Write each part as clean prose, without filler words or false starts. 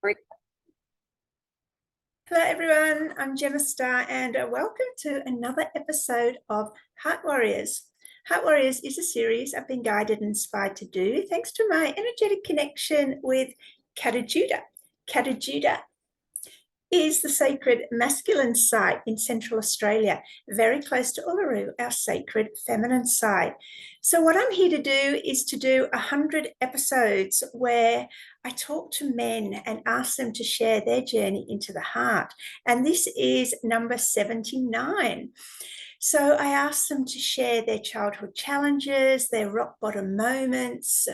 Hello, everyone. I'm Gemma Starr, and welcome to another episode of Heart Warriors. Heart Warriors is a series I've been guided and inspired to do thanks to my energetic connection with Kata Judah. Kata Judah is the sacred masculine site in Central Australia, very close to Uluru, our sacred feminine side. So what I'm here to do is to do 100 episodes where I talk to men and ask them to share their journey into the heart. And this is number 79. So I asked them to share their childhood challenges, their rock bottom moments,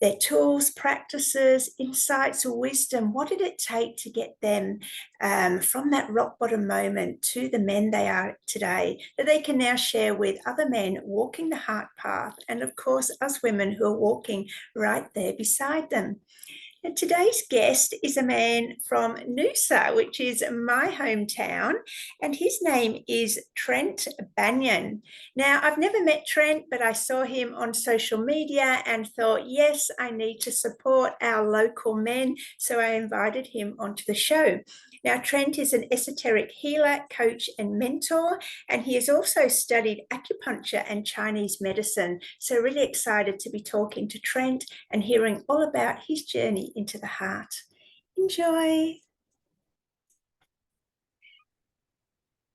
their tools, practices, insights, or wisdom. What did it take to get them from that rock bottom moment to the men they are today, that they can now share with other men walking the heart path, and of course, us women who are walking right there beside them. And today's guest is a man from Noosa, which is my hometown, and his name is Trent Banyan. Now, I've never met Trent, but I saw him on social media and thought, yes, I need to support our local men, so I invited him onto the show. Now, Trent is an esoteric healer, coach, and mentor, and he has also studied acupuncture and Chinese medicine. So, really excited to be talking to Trent and hearing all about his journey into the heart. Enjoy.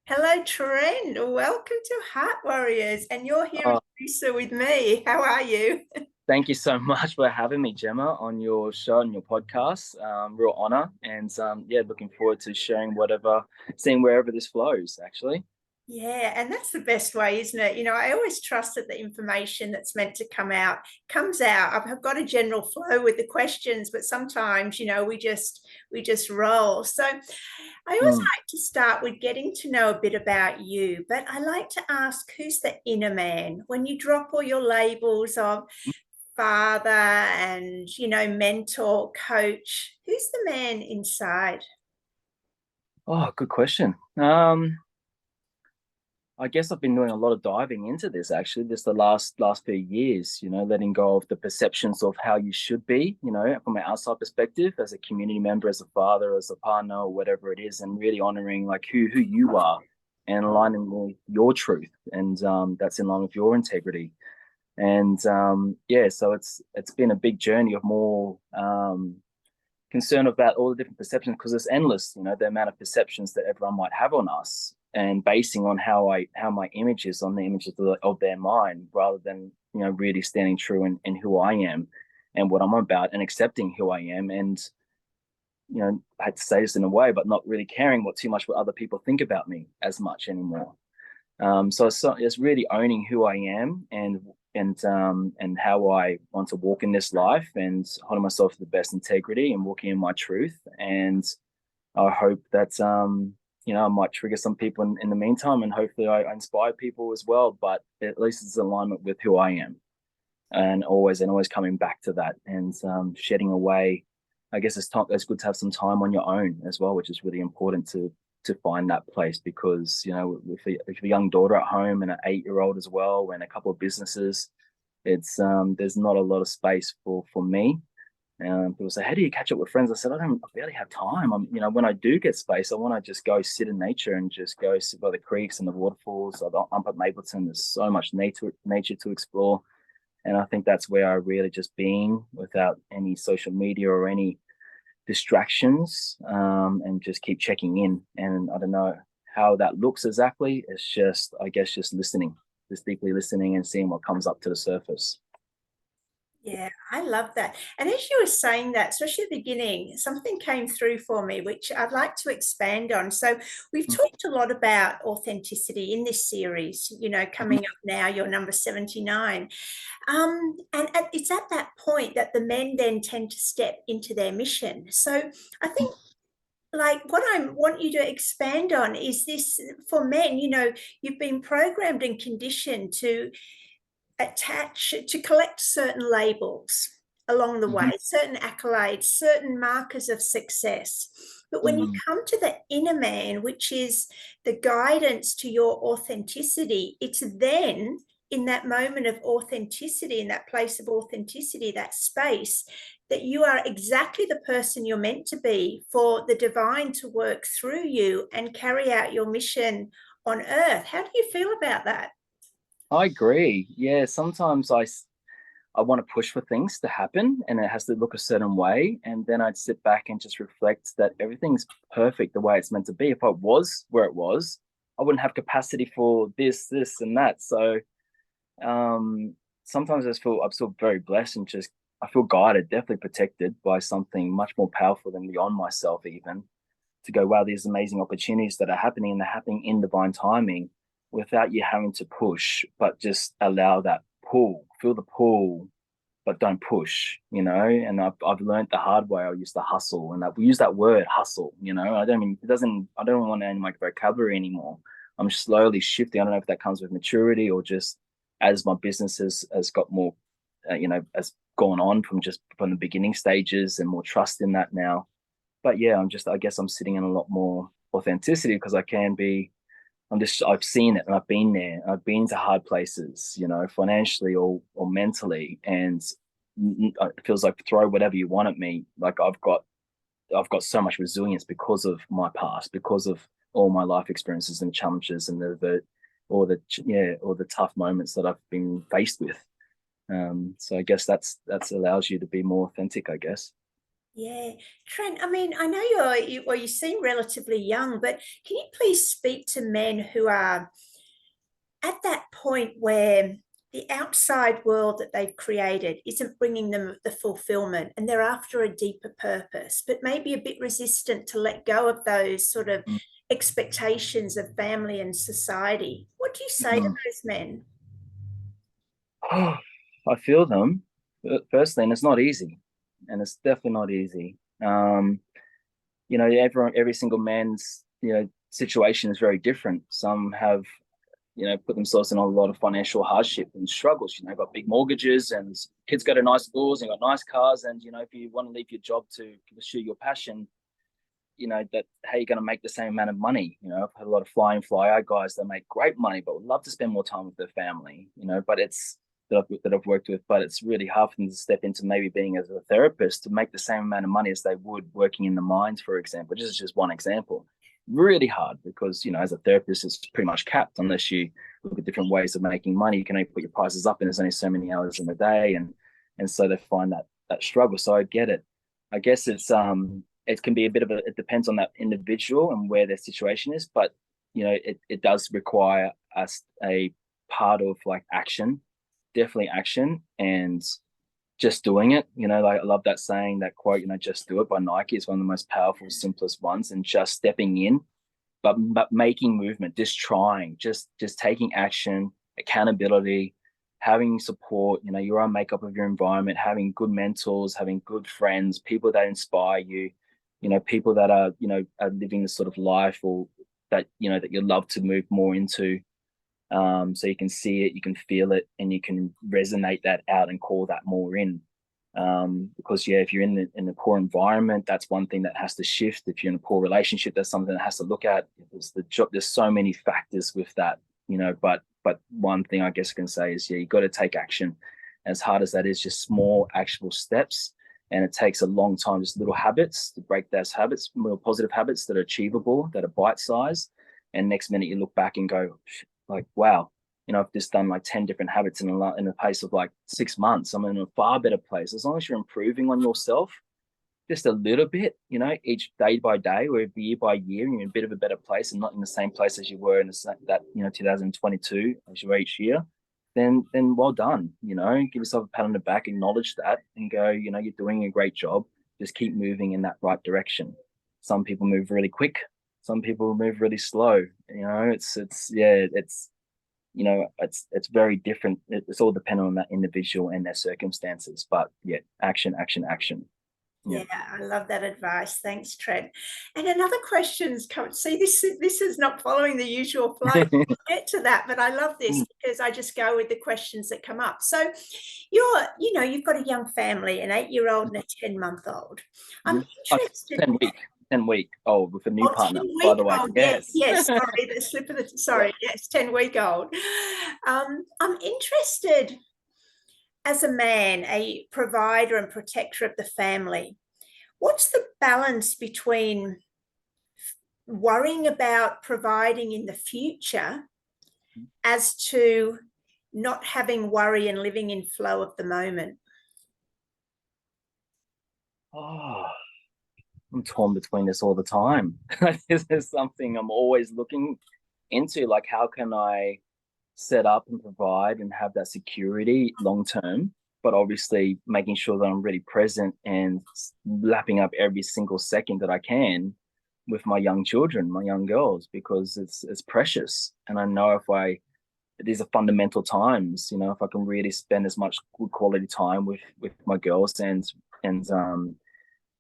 Hello, Trent. Welcome to Heart Warriors, and you're here in Noosa with me. How are you? Thank you so much for having me, Gemma, on your show and your podcast. Real honor, and looking forward to sharing seeing wherever this flows. Actually, yeah, and that's the best way, isn't it? You know, I always trust that the information that's meant to come out comes out. I've got a general flow with the questions, but sometimes, you know, we just roll. So I always like to start with getting to know a bit about you, but I like to ask, who's the inner man? When you drop all your labels of father and, you know, mentor, coach, who's the man inside? good question. I guess I've been doing a lot of diving into this actually, just the last few years. You know, letting go of the perceptions of how you should be. You know, from an outside perspective, as a community member, as a father, as a partner, or whatever it is, and really honoring like who you are and aligning with your truth, and that's in line with your integrity. And so it's been a big journey of more concern about all the different perceptions, because it's endless, you know, the amount of perceptions that everyone might have on us, and basing on how my image is on the image of their mind, rather than, you know, really standing true in who I am and what I'm about, and accepting who I am. And, you know, I had to say this in a way, but not really caring too much what other people think about me as much anymore. So it's really owning who I am, and how I want to walk in this life, and holding myself to the best integrity and walking in my truth. And I hope that you know, I might trigger some people in the meantime, and hopefully I inspire people as well. But at least it's in alignment with who I am, and always coming back to that, and shedding away. I guess it's good to have some time on your own as well, which is really important to find that place, because, you know, with a young daughter at home and an 8-year-old as well, and a couple of businesses, it's there's not a lot of space for me. People say, how do you catch up with friends? I said, I barely have time. You know, when I do get space, I want to just go sit in nature and just go sit by the creeks and the waterfalls. I'm at Mapleton. There's so much nature to explore, and I think that's where I really just being without any social media or any distractions, and just keep checking in. And I don't know how that looks exactly. It's just, I guess, just listening, just deeply listening and seeing what comes up to the surface. Yeah, I love that. And as you were saying that, especially at the beginning, something came through for me, which I'd like to expand on. So we've talked a lot about authenticity in this series, you know, coming up now, you're number 79. And it's at that point that the men then tend to step into their mission. So I think like what I want you to expand on is this for men, you know, you've been programmed and conditioned to collect certain labels along the way, certain accolades, certain markers of success. But when you come to the inner man, which is the guidance to your authenticity, it's then in that moment of authenticity, in that place of authenticity, that space, that you are exactly the person you're meant to be for the divine to work through you and carry out your mission on earth. How do you feel about that? I agree. Yeah, sometimes I want to push for things to happen and it has to look a certain way. And then I'd sit back and just reflect that everything's perfect the way it's meant to be. If I was where it was, I wouldn't have capacity for this, and that. So um, sometimes I feel very blessed and just I feel guided, definitely protected by something much more powerful than beyond myself, even to go, wow, these amazing opportunities that are happening and they're happening in divine timing without you having to push, but just allow that pull, feel the pull, but don't push, And I've learned the hard way. I used to hustle, and we use that word hustle. I don't mean it doesn't. I don't want any my vocabulary anymore. I'm slowly shifting. I don't know if that comes with maturity or just as my business has got more, has gone on from the beginning stages and more trust in that now. But yeah, I guess I'm sitting in a lot more authenticity because I can be I've seen it and I've been there. I've been to hard places, financially or mentally, and it feels like throw whatever you want at me. Like I've got so much resilience because of my past, because of all my life experiences and challenges and the tough moments that I've been faced with. So I guess that's allows you to be more authentic, I guess. Yeah, Trent, I mean, I know you seem relatively young, but can you please speak to men who are at that point where the outside world that they've created isn't bringing them the fulfillment and they're after a deeper purpose, but maybe a bit resistant to let go of those sort of expectations of family and society? What do you say to Mm. those men? I feel them firstly, and it's not easy, and it's definitely not easy. Every single man's situation is very different. Some have put themselves in a lot of financial hardship and struggles. Got big mortgages and kids go to nice schools and got nice cars. And if you want to leave your job to pursue your passion, that how you're going to make the same amount of money. I've had a lot of fly out guys that make great money, but would love to spend more time with their family. But it's that I've worked with, but it's really hard for them to step into maybe being as a therapist to make the same amount of money as they would working in the mines, for example. This is just one example. Really hard because as a therapist, it's pretty much capped unless you look at different ways of making money. You can only put your prices up, and there's only so many hours in a day, and so they find that struggle. So I get it. I guess it can be a bit of it depends on that individual and where their situation is, but it does require us a part of like action, definitely action, and just doing it. Like I love that saying, that quote, just do it by Nike is one of the most powerful, simplest ones, and just stepping in, but making movement, just trying, just taking action, accountability, having support, your own makeup of your environment, having good mentors, having good friends, people that inspire you, people that are living the sort of life or that that you love to move more into. So you can see it, you can feel it, and you can resonate that out and call that more in. Because yeah, if you're in a poor environment, that's one thing that has to shift. If you're in a poor relationship, that's something that has to look at. There's so many factors with that, but one thing I guess I can say is, yeah, you got to take action. As hard as that is, just small actionable steps, and it takes a long time. Just little habits to break those habits, more positive habits that are achievable, that are bite sized. And next minute you look back and go, like, wow, I've just done like 10 different habits in a pace of like 6 months. I'm in a far better place. As long as you're improving on yourself just a little bit, each day by day or year by year, and you're in a bit of a better place and not in the same place as you were in 2022 as you were each year, then well done. Give yourself a pat on the back, acknowledge that, and go, you're doing a great job. Just keep moving in that right direction. Some people move really quick. Some people move really slow. It's very different. It's all dependent on that individual and their circumstances. But yeah, action, action, action. Yeah. Yeah, I love that advice. Thanks, Trent. And another question's come. See, this is not following the usual flow. We'll get to that, but I love this because I just go with the questions that come up. So you've got a young family, an 8-year-old and a 10-month-old. I'm Oh, interested. 10 week old with a new Oh, partner, 10 by week the way. old. Yes, Yes. yes. Sorry, the slip of the sorry. Yes, 10-week old. I'm interested. as a man, a provider and protector of the family, what's the balance between worrying about providing in the future as to not having worry and living in flow of the moment? Oh, I'm torn between this all the time. This is something I'm always looking into. Like, how can I set up and provide and have that security long term, but obviously making sure that I'm really present and lapping up every single second that I can with my young children, my young girls, because it's precious. And I know if I these are fundamental times, you know, if I can really spend as much good quality time with my girls and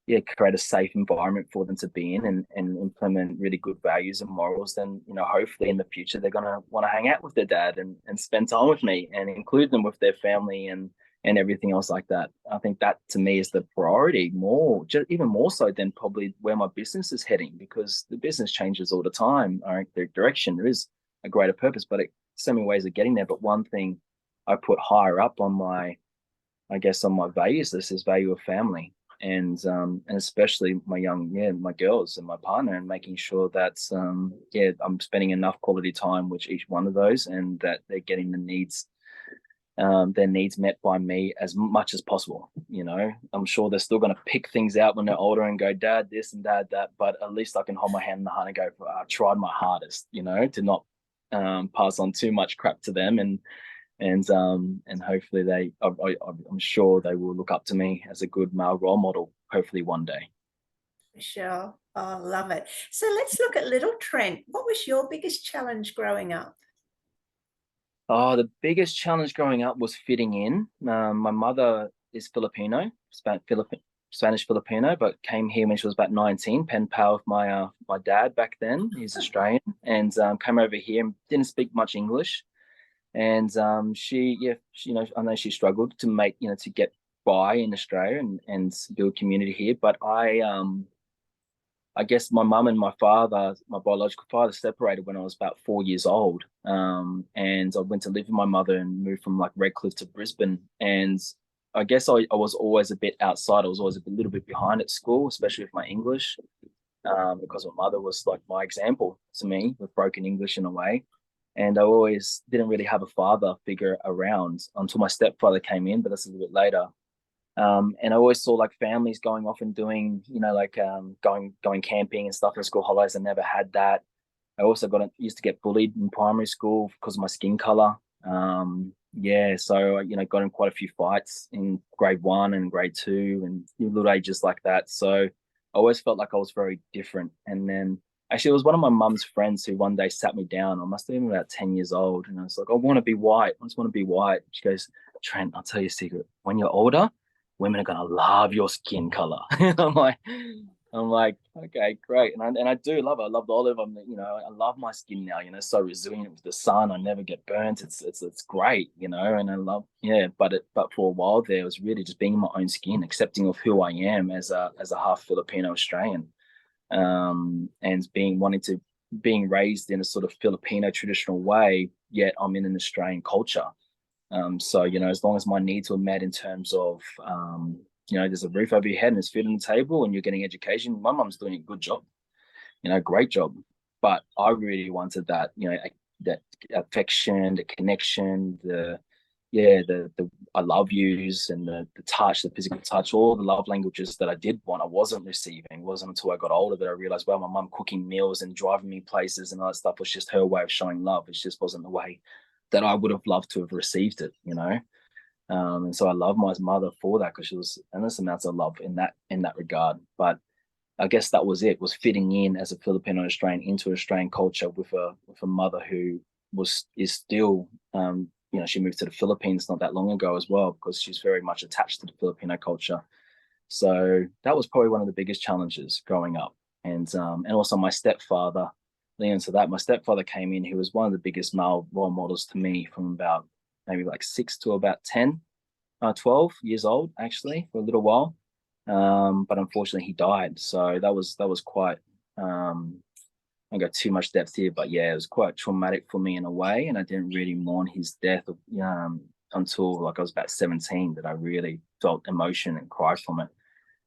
yeah, create a safe environment for them to be in and implement really good values and morals, then, you know, hopefully in the future they're gonna want to hang out with their dad and spend time with me and include them with their family and everything else like that. I think that to me is the priority, more just even more so than probably where my business is heading, because the business changes all the time. All right, the direction, there is a greater purpose, but so many ways of getting there. But one thing I put higher up on my, I guess, on my values list is value of family, and especially my girls and my partner, and making sure that I'm spending enough quality time with each one of those, and that they're getting their needs met by me as much as possible. You know, I'm sure they're still going to pick things out when they're older and go, Dad, this and Dad, that, but at least I can hold my hand in the heart and go, I tried my hardest, you know, to not pass on too much crap to them, and hopefully I'm sure they will look up to me as a good male role model, hopefully one day. For sure. Oh, love it. So let's look at little Trent. What was your biggest challenge growing up? Oh, the biggest challenge growing up was fitting in. My mother is Filipino, Spanish Filipino, but came here when she was about 19, pen pal with my dad back then. He's Australian, and came over here and didn't speak much English. And you know, I know she struggled to make, you know, to get by in Australia and build community here. But I guess my mum and my father, my biological father, separated when I was about 4 years old. And I went to live with my mother and moved from like Redcliffe to Brisbane. And I guess I was always a bit outside. I was always little bit behind at school, especially with my English, because my mother was like my example to me with broken English in a way. And I always didn't really have a father figure around until my stepfather came in, but that's a little bit later. And I always saw like families going off and doing, you know, like going camping and stuff in school holidays. I never had that. I also used to get bullied in primary school because of my skin color. Yeah, so you know, got in quite a few fights in grade 1 and grade 2 and little ages like that. So I always felt like I was very different. And then actually, it was one of my mum's friends who one day sat me down. I must have been about 10 years old, and I was like, I want to be white. I just want to be white. She goes, Trent, I'll tell you a secret. When you're older, women are gonna love your skin color. And I'm like, okay, great. And I do love it. I love the olive. You know, I love my skin now, you know, so resilient with the sun. I never get burnt. It's great, you know, and I love, yeah, but for a while there, it was really just being in my own skin, accepting of who I am as a half Filipino Australian. And being raised in a sort of Filipino traditional way, yet I'm in an Australian culture. So, you know, as long as my needs were met in terms of, you know, there's a roof over your head and there's food on the table and you're getting education, my mum's doing a good job, you know, great job. But I really wanted that, you know, that affection, the connection, the I love yous and the touch, the physical touch, all the love languages that I did want, I wasn't receiving. It wasn't until I got older that I realized, well, my mum cooking meals and driving me places and all that stuff was just her way of showing love. It just wasn't the way that I would have loved to have received it, you know. And so I love my mother for that, because she was endless amounts of love in that regard. But I guess that was it, was fitting in as a Filipino Australian into Australian culture with a mother who is still you know, she moved to the Philippines not that long ago as well, because she's very much attached to the Filipino culture. So that was probably one of the biggest challenges growing up. And also my stepfather, leading into that, my stepfather came in, who was one of the biggest male role models to me from about maybe like 6 to about 10, 12 years old, actually, for a little while. But unfortunately he died. So that was quite I don't go too much depth here, but yeah, it was quite traumatic for me in a way, and I didn't really mourn his death until like I was about 17 that I really felt emotion and cried from it.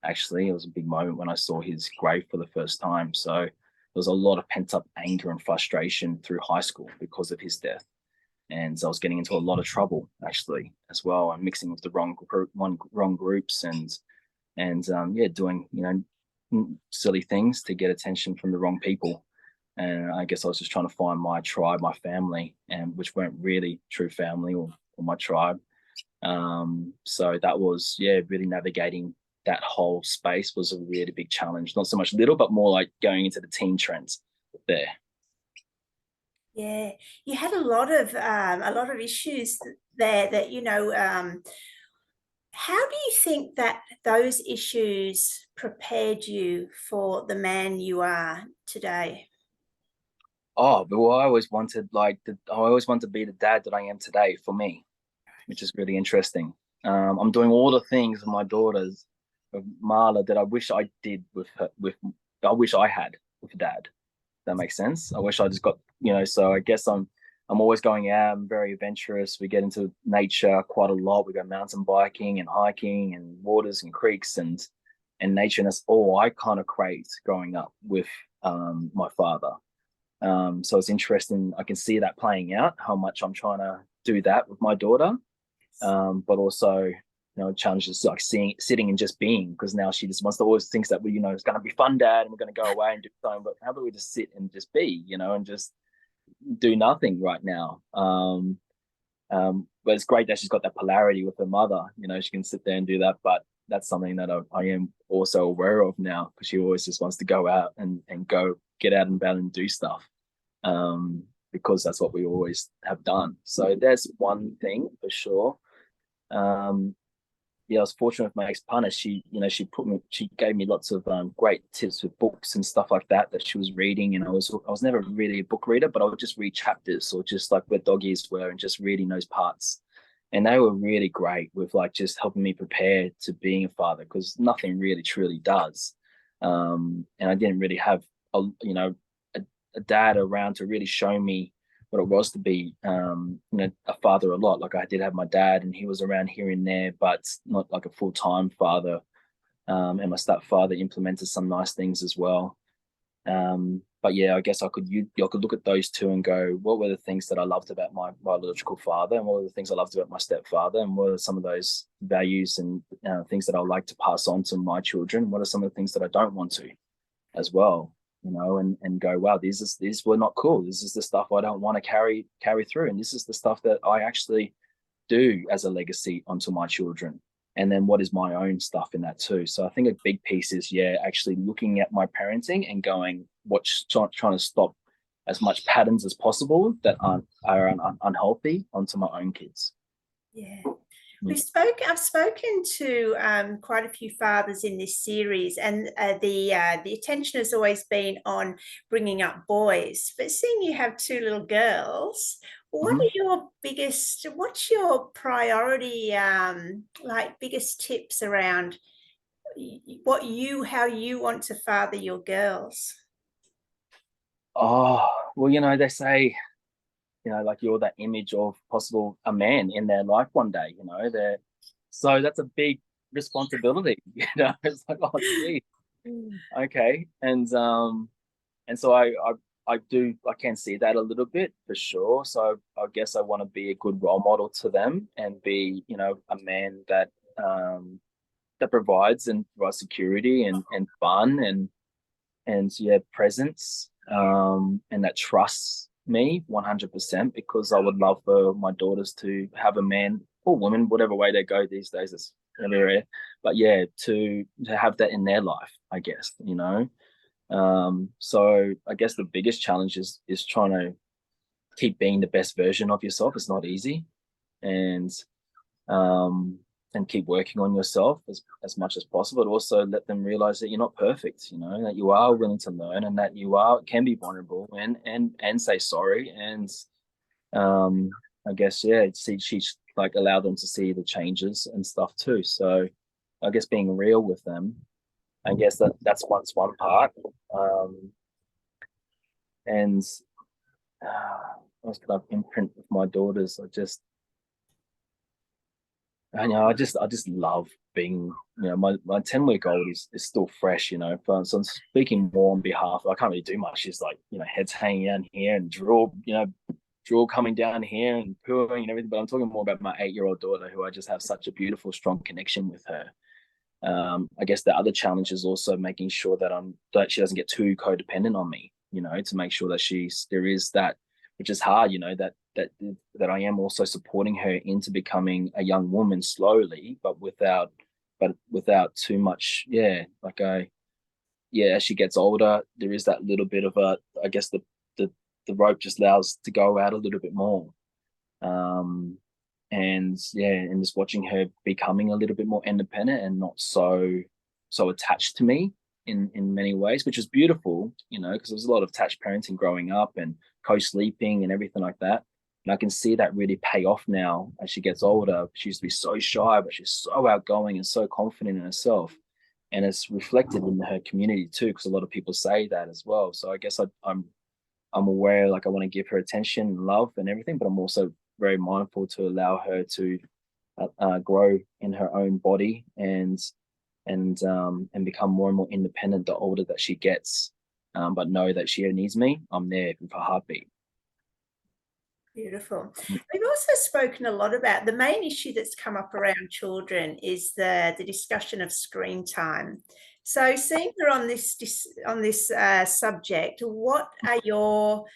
Actually, it was a big moment when I saw his grave for the first time. So there was a lot of pent up anger and frustration through high school because of his death. And so I was getting into a lot of trouble actually as well, and mixing with the wrong groups, and yeah, doing silly things to get attention from the wrong people. And I guess I was just trying to find my tribe, my family, and which weren't really true family or my tribe. So that was, yeah, really navigating that whole space was a really big challenge. Not so much little, but more like going into the teen trends there. Yeah, you had a lot of issues there that, how do you think that those issues prepared you for the man you are today? Oh, but well, I always wanted to be the dad that I am today for me, which is really interesting. I'm doing all the things with my daughters, with Marla, that I wish I did with her, I wish I had with dad. That makes sense. I wish I just got, so I guess I'm always going out. I'm very adventurous. We get into nature quite a lot. We go mountain biking and hiking and waters and creeks and nature. And that's all I kind of craved growing up with my father. So it's interesting. I can see that playing out, how much I'm trying to do that with my daughter. But also, challenges like sitting and just being, because now she just wants to always thinks that it's going to be fun, dad, and we're going to go away and do something. But how about we just sit and just be, and just do nothing right now? But it's great that she's got that polarity with her mother. She can sit there and do that. But that's something that I am also aware of now, because she always just wants to go out and go get out and about and do stuff. Because that's what we always have done. So there's one thing for sure. Um, yeah, I was fortunate with my ex-partner. She gave me lots of great tips with books and stuff like that she was reading. And I was never really a book reader, but I would just read chapters or just like where doggies were and just reading those parts. And they were really great with like just helping me prepare to being a father, because nothing really truly does. And I didn't really have a, a dad around to really show me what it was to be a father a lot. Like I did have my dad and he was around here and there, but not like a full-time father. And my stepfather implemented some nice things as well. But yeah, I guess I could look at those two and go, what were the things that I loved about my biological father, and what were the things I loved about my stepfather, and what are some of those values and things that I like to pass on to my children? What are some of the things that I don't want to as well? And go, wow, these were not cool. This is the stuff I don't want to carry through, and this is the stuff that I actually do as a legacy onto my children. And then what is my own stuff in that too? So I think a big piece is, yeah, actually looking at my parenting and going, what's trying to stop as much patterns as possible that are unhealthy onto my own kids. Yeah. Mm. I've spoken to quite a few fathers in this series, and the attention has always been on bringing up boys. But seeing you have two little girls, Mhm. what's your priority, like biggest tips around how you want to father your girls? Oh, well, they say, like you're that image of possible a man in their life one day, they're so that's a big responsibility, it's like, oh gee, okay. And so I can see that a little bit for sure. So I guess I want to be a good role model to them and be, a man that provides security and fun and yeah, presence, and that trusts me 100%, because I would love for my daughters to have a man or woman, whatever way they go these days. It's really rare, but yeah, to have that in their life, I guess. So I guess the biggest challenge is trying to keep being the best version of yourself. It's not easy, and um, and keep working on yourself as much as possible. But also let them realize that you're not perfect. That you are willing to learn, and that you can be vulnerable and say sorry. And um, I guess yeah, she's like allow them to see the changes and stuff too. So I guess being real with them. I guess that's one part. And what else could I imprint with my daughters? I just And I just love being, my 10-week-old is still fresh, so I'm speaking more on behalf. I can't really do much. She's like, heads hanging down here and drool coming down here and pooing and everything. But I'm talking more about my 8-year-old daughter, who I just have such a beautiful, strong connection with her. I guess the other challenge is also making sure that she doesn't get too codependent on me, to make sure that there is that, which is hard, that I am also supporting her into becoming a young woman slowly, but without too much, as she gets older, there is that little bit of I guess the the rope just allows to go out a little bit more. Um, and just watching her becoming a little bit more independent and not so attached to me in many ways, which is beautiful, because there was a lot of attached parenting growing up and co-sleeping and everything like that. And I can see that really pay off now as she gets older. She used to be so shy, but she's so outgoing and so confident in herself. And it's reflected in her community too, because a lot of people say that as well. So I guess I'm aware, like I want to give her attention and love and everything, but I'm also very mindful to allow her to grow in her own body and become more and more independent the older that she gets. But know that she needs me. I'm there with her heartbeat. Beautiful. We've also spoken a lot about the main issue that's come up around children is the discussion of screen time. So, seeing her on this subject, what are your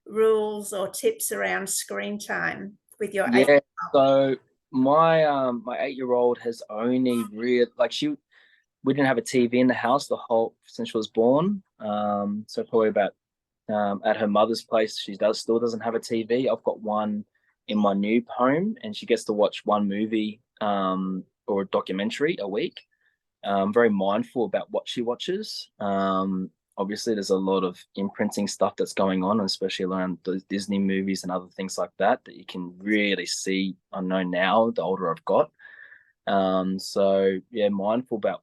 rules or tips around screen time with your Yeah. So my 8-year-old has only really like we didn't have a TV in the house the whole since she was born. So probably about at her mother's place, she still doesn't have a TV. I've got one in my new home, and she gets to watch one movie or a documentary a week. I'm very mindful about what she watches. Obviously, there's a lot of imprinting stuff that's going on, especially around those Disney movies and other things like that you can really see. I know now, the older I've got. So yeah, mindful about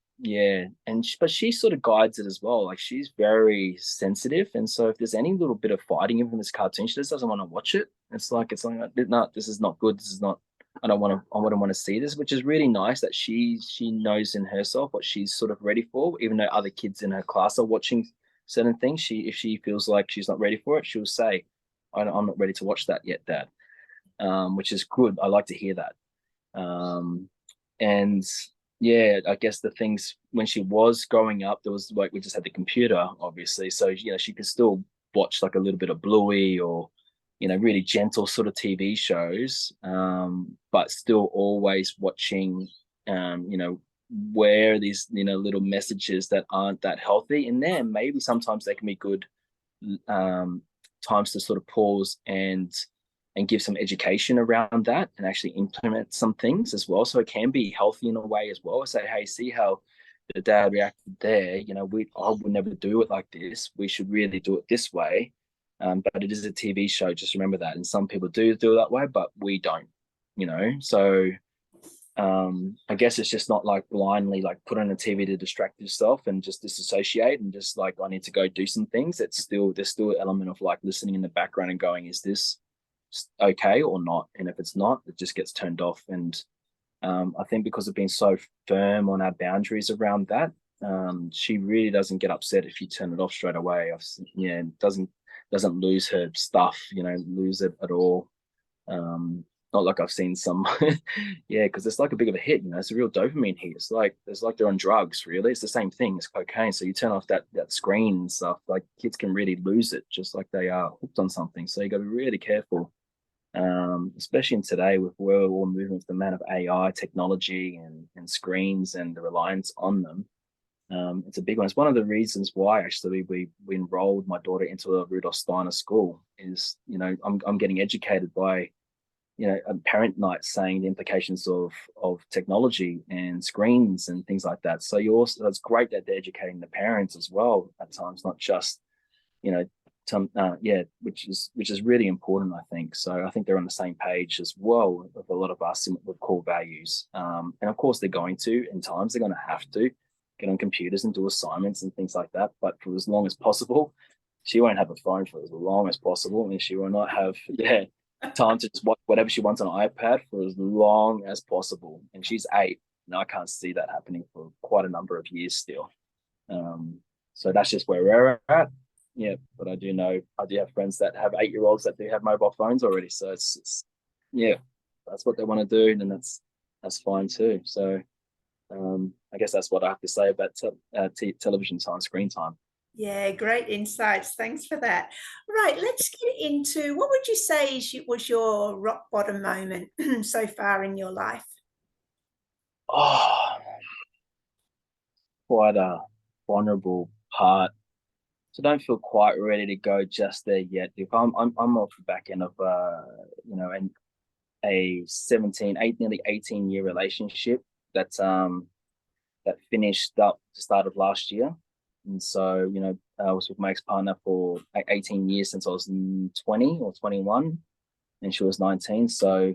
but she sort of guides it as well. Like she's very sensitive, and so if there's any little bit of fighting even in this cartoon, she just doesn't want to watch it. It's like no, this is not good. This is not. I wouldn't want to see this, which is really nice that she knows in herself what she's sort of ready for. Even though other kids in her class are watching certain things, if she feels like she's not ready for it, she'll say, I'm not ready to watch that yet, Dad." Which is good. I like to hear that. And yeah, I guess the things when she was growing up, there was like we just had the computer, obviously, so she could still watch like a little bit of Bluey or really gentle sort of TV shows, but still always watching, where these little messages that aren't that healthy in there. Maybe sometimes they can be good um, times to sort of pause and give some education around that and actually implement some things as well. So it can be healthy in a way as well. Say, hey, see how the dad reacted there. I would never do it like this. We should really do it this way. But it is a TV show. Just remember that. And some people do it that way, but we don't. So I guess it's just not like blindly like put on a TV to distract yourself and just disassociate and just like I need to go do some things. There's still an element of like listening in the background and going, is this okay or not? And if it's not, it just gets turned off. And I think because of being so firm on our boundaries around that, she really doesn't get upset if you turn it off straight away. Doesn't lose her stuff, lose it at all. Not like I've seen some, yeah, because it's like a big of a hit. It's a real dopamine hit. It's like they're on drugs. Really, it's the same thing as cocaine. So you turn off that screen and stuff, like kids can really lose it, just like they are hooked on something. So you got to be really careful, especially in today with where we're all moving with the amount of AI technology and screens and the reliance on them. It's a big one. It's one of the reasons why actually we enrolled my daughter into a Rudolf Steiner school. Is I'm getting educated by a parent night saying the implications of technology and screens and things like that. So it's great that they're educating the parents as well at times, not just you know which is really important, I think. So I think they're on the same page as well with a lot of us with core values. And of course they're going to, in times they're going to have to get on computers and do assignments and things like that. But for as long as possible, she won't have a phone for as long as possible, and she will not have time to just watch whatever she wants on an iPad for as long as possible. And she's 8, and I can't see that happening for quite a number of years still. Um, so that's just where we're at. Yeah, but I do know I do have friends that have 8-year-olds that do have mobile phones already. So it's yeah, that's what they want to do, and that's fine too. So I guess that's what I have to say about television time, screen time. Yeah, great insights. Thanks for that. Right, let's get into what would you say was your rock bottom moment so far in your life? Oh, quite a vulnerable part. So don't feel quite ready to go just there yet. If I'm off the back end of an a 17, 8, nearly 18-year relationship that finished up the start of last year. And so, I was with my ex-partner for 18 years since I was 20 or 21, and she was 19. So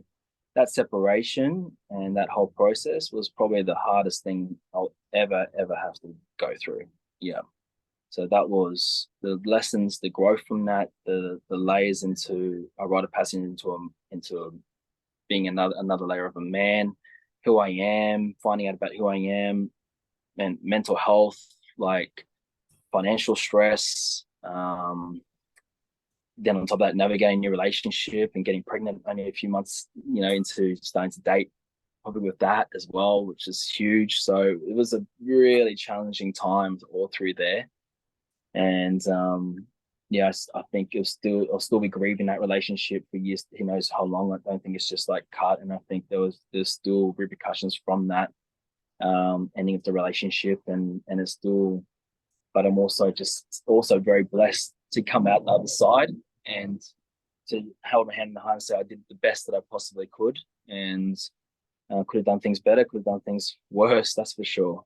that separation and that whole process was probably the hardest thing I'll ever have to go through. Yeah. So that was the lessons, the growth from that, the layers into a rite of passage into being another layer of a man, who I am, finding out about who I am, and mental health, like financial stress. Then on top of that, navigating your relationship and getting pregnant only a few months, into starting to date, probably with that as well, which is huge. So it was a really challenging time all through there. And yeah, I think I'll still be grieving that relationship for years. Who knows how long? I don't think it's just like cut. And I think there's still repercussions from that ending of the relationship, and it's still. But I'm also very blessed to come out the other side and to hold my hand in the heart and say I did the best that I possibly could, and could have done things better, could have done things worse, that's for sure.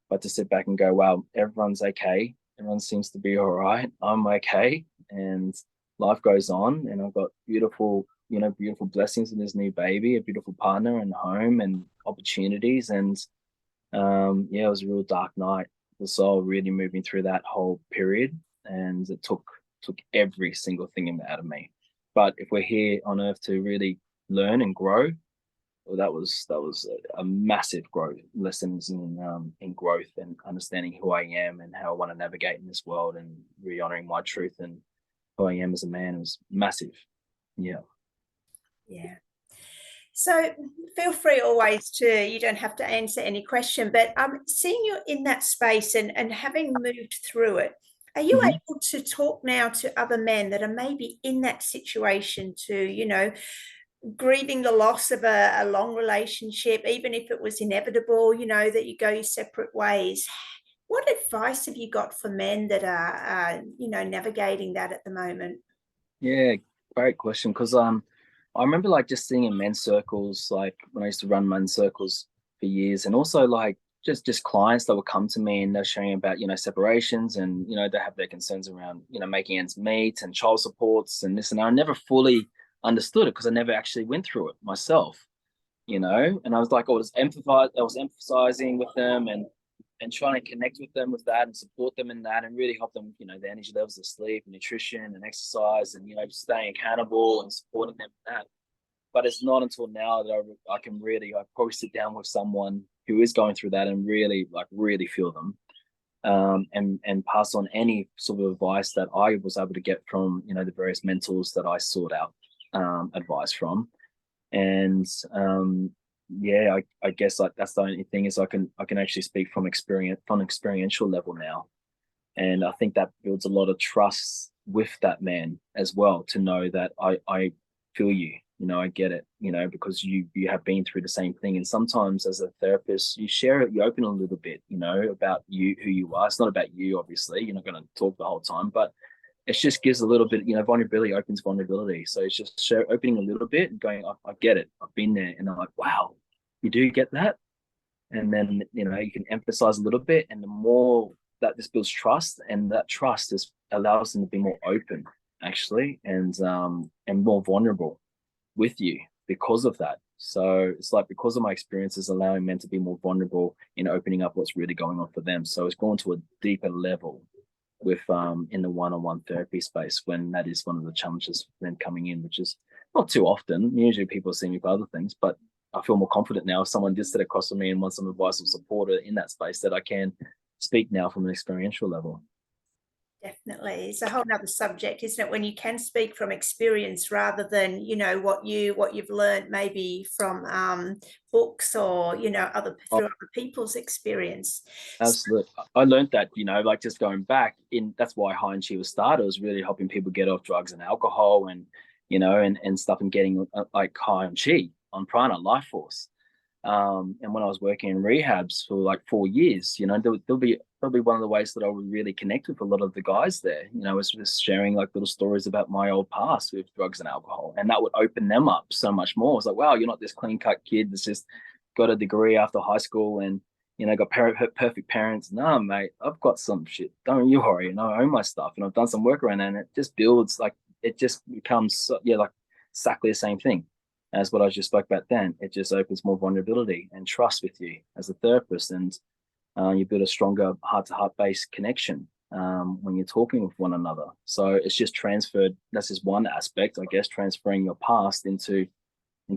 But to sit back and go, wow, everyone's okay. Everyone seems to be all right. I'm okay. And life goes on. And I've got beautiful blessings in this new baby, a beautiful partner and home and opportunities. And yeah, it was a real dark night. The soul really moving through that whole period. And it took every single thing out of me. But if we're here on earth to really learn and grow, well, that was a massive growth lessons in growth and understanding who I am and how I want to navigate in this world, and re honoring my truth and who I am as a man was massive. Yeah. Yeah. So feel free always you don't have to answer any question, but seeing you in that space and having moved through it, are you Mm-hmm. able to talk now to other men that are maybe in that situation to, grieving the loss of a long relationship, even if it was inevitable, that you go your separate ways? What advice have you got for men that are navigating that at the moment? Yeah, great question. Because I remember like just seeing in men's circles, like when I used to run men's circles for years, and also like just clients that would come to me and they're sharing about separations, and they have their concerns around making ends meet and child supports and this and that. I never fully understood it because I never actually went through it myself. And I was like, I was emphasizing with them and trying to connect with them with that and support them in that and really help them, their energy levels of sleep, nutrition and exercise and, staying accountable and supporting them in that. But it's not until now that I can really, I probably sit down with someone who is going through that and really feel them. And pass on any sort of advice that I was able to get from, the various mentors that I sought out advice from. And yeah, I guess like that's the only thing is I can actually speak from experiential level now, and I think that builds a lot of trust with that man as well, to know that I feel you, I get it, because you have been through the same thing. And sometimes as a therapist, you share it, you open a little bit, about you, who you are. It's not about you, obviously, you're not going to talk the whole time, but it just gives a little bit, vulnerability opens vulnerability. So it's just opening a little bit and going, I get it. I've been there. And I'm like, wow, you do get that. And then, you can emphasize a little bit. And the more that this builds trust, and that trust allows them to be more open, actually, and more vulnerable with you because of that. So it's like, because of my experiences, allowing men to be more vulnerable in opening up what's really going on for them. So it's gone to a deeper level with in the one-on-one therapy space, when that is one of the challenges for them coming in, which is Not too often. Usually people see me for other things, but I feel more confident now if someone did sit across from me and wants some advice or support in that space, that I can speak now from an experiential level. Definitely. It's a whole nother subject, isn't it? When you can speak from experience rather than, what you've learned maybe from books or, Oh, through other people's experience. absolutely. I learned that, like just going back in, that's why High and She was started. It was really helping people get off drugs and alcohol and, and stuff, and getting like high on chi, on prana, life force. And when I was working in rehabs for like 4 years, there'll be one of the ways that I would really connect with a lot of the guys there. Was just sharing like little stories about my old past with drugs and alcohol, and that would open them up so much more. It's like, wow, you're not this clean cut kid that's just got a degree after high school and got perfect parents. No, mate, I've got some shit. Don't you worry. I own my stuff, and I've done some work around it, and it just builds like it just becomes like exactly the same thing as what I just spoke about then. It just opens more vulnerability and trust with you as a therapist, and you build a stronger heart-to-heart based connection when you're talking with one another. So it's just transferred. That's just one aspect, I guess, transferring your past into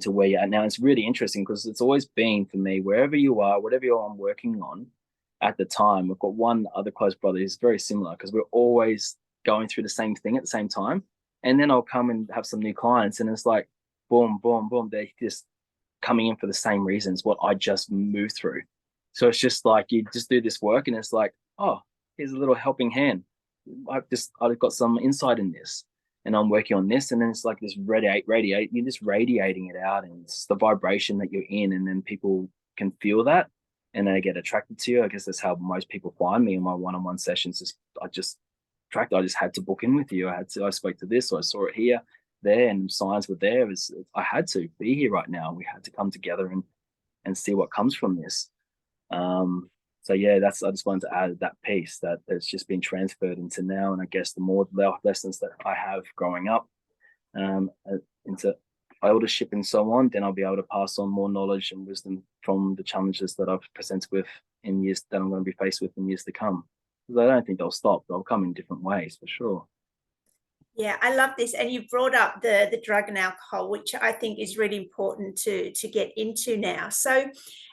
where you're at now. It's really interesting because it's always been for me, wherever you are, whatever I'm working on at the time. I've got one other close brother who's very similar because we're always going through the same thing at the same time. And then I'll come and have some new clients, and it's like, boom, boom, boom. They're just coming in for the same reasons what I just moved through. So it's just like you just do this work, and it's like, oh, here's a little helping hand. I've got some insight in this, and I'm working on this, and then it's like this radiate. You're just radiating it out, and it's the vibration that you're in, and then people can feel that, and they get attracted to you. I guess that's how most people find me in my one-on-one sessions. I just attracted. I just had to book in with you. I spoke to this, or I saw it here, there, and signs were there. I had to be here right now. We had to come together and see what comes from this. So yeah, I just wanted to add that piece that it's just been transferred into now, and I guess the more lessons that I have growing up into eldership and so on, then I'll be able to pass on more knowledge and wisdom from the challenges that I've presented with in years that I'm going to be faced with in years to come. Because I don't think they'll stop; they'll come in different ways for sure. Yeah, I love this. And you brought up the drug and alcohol, which I think is really important to get into now. So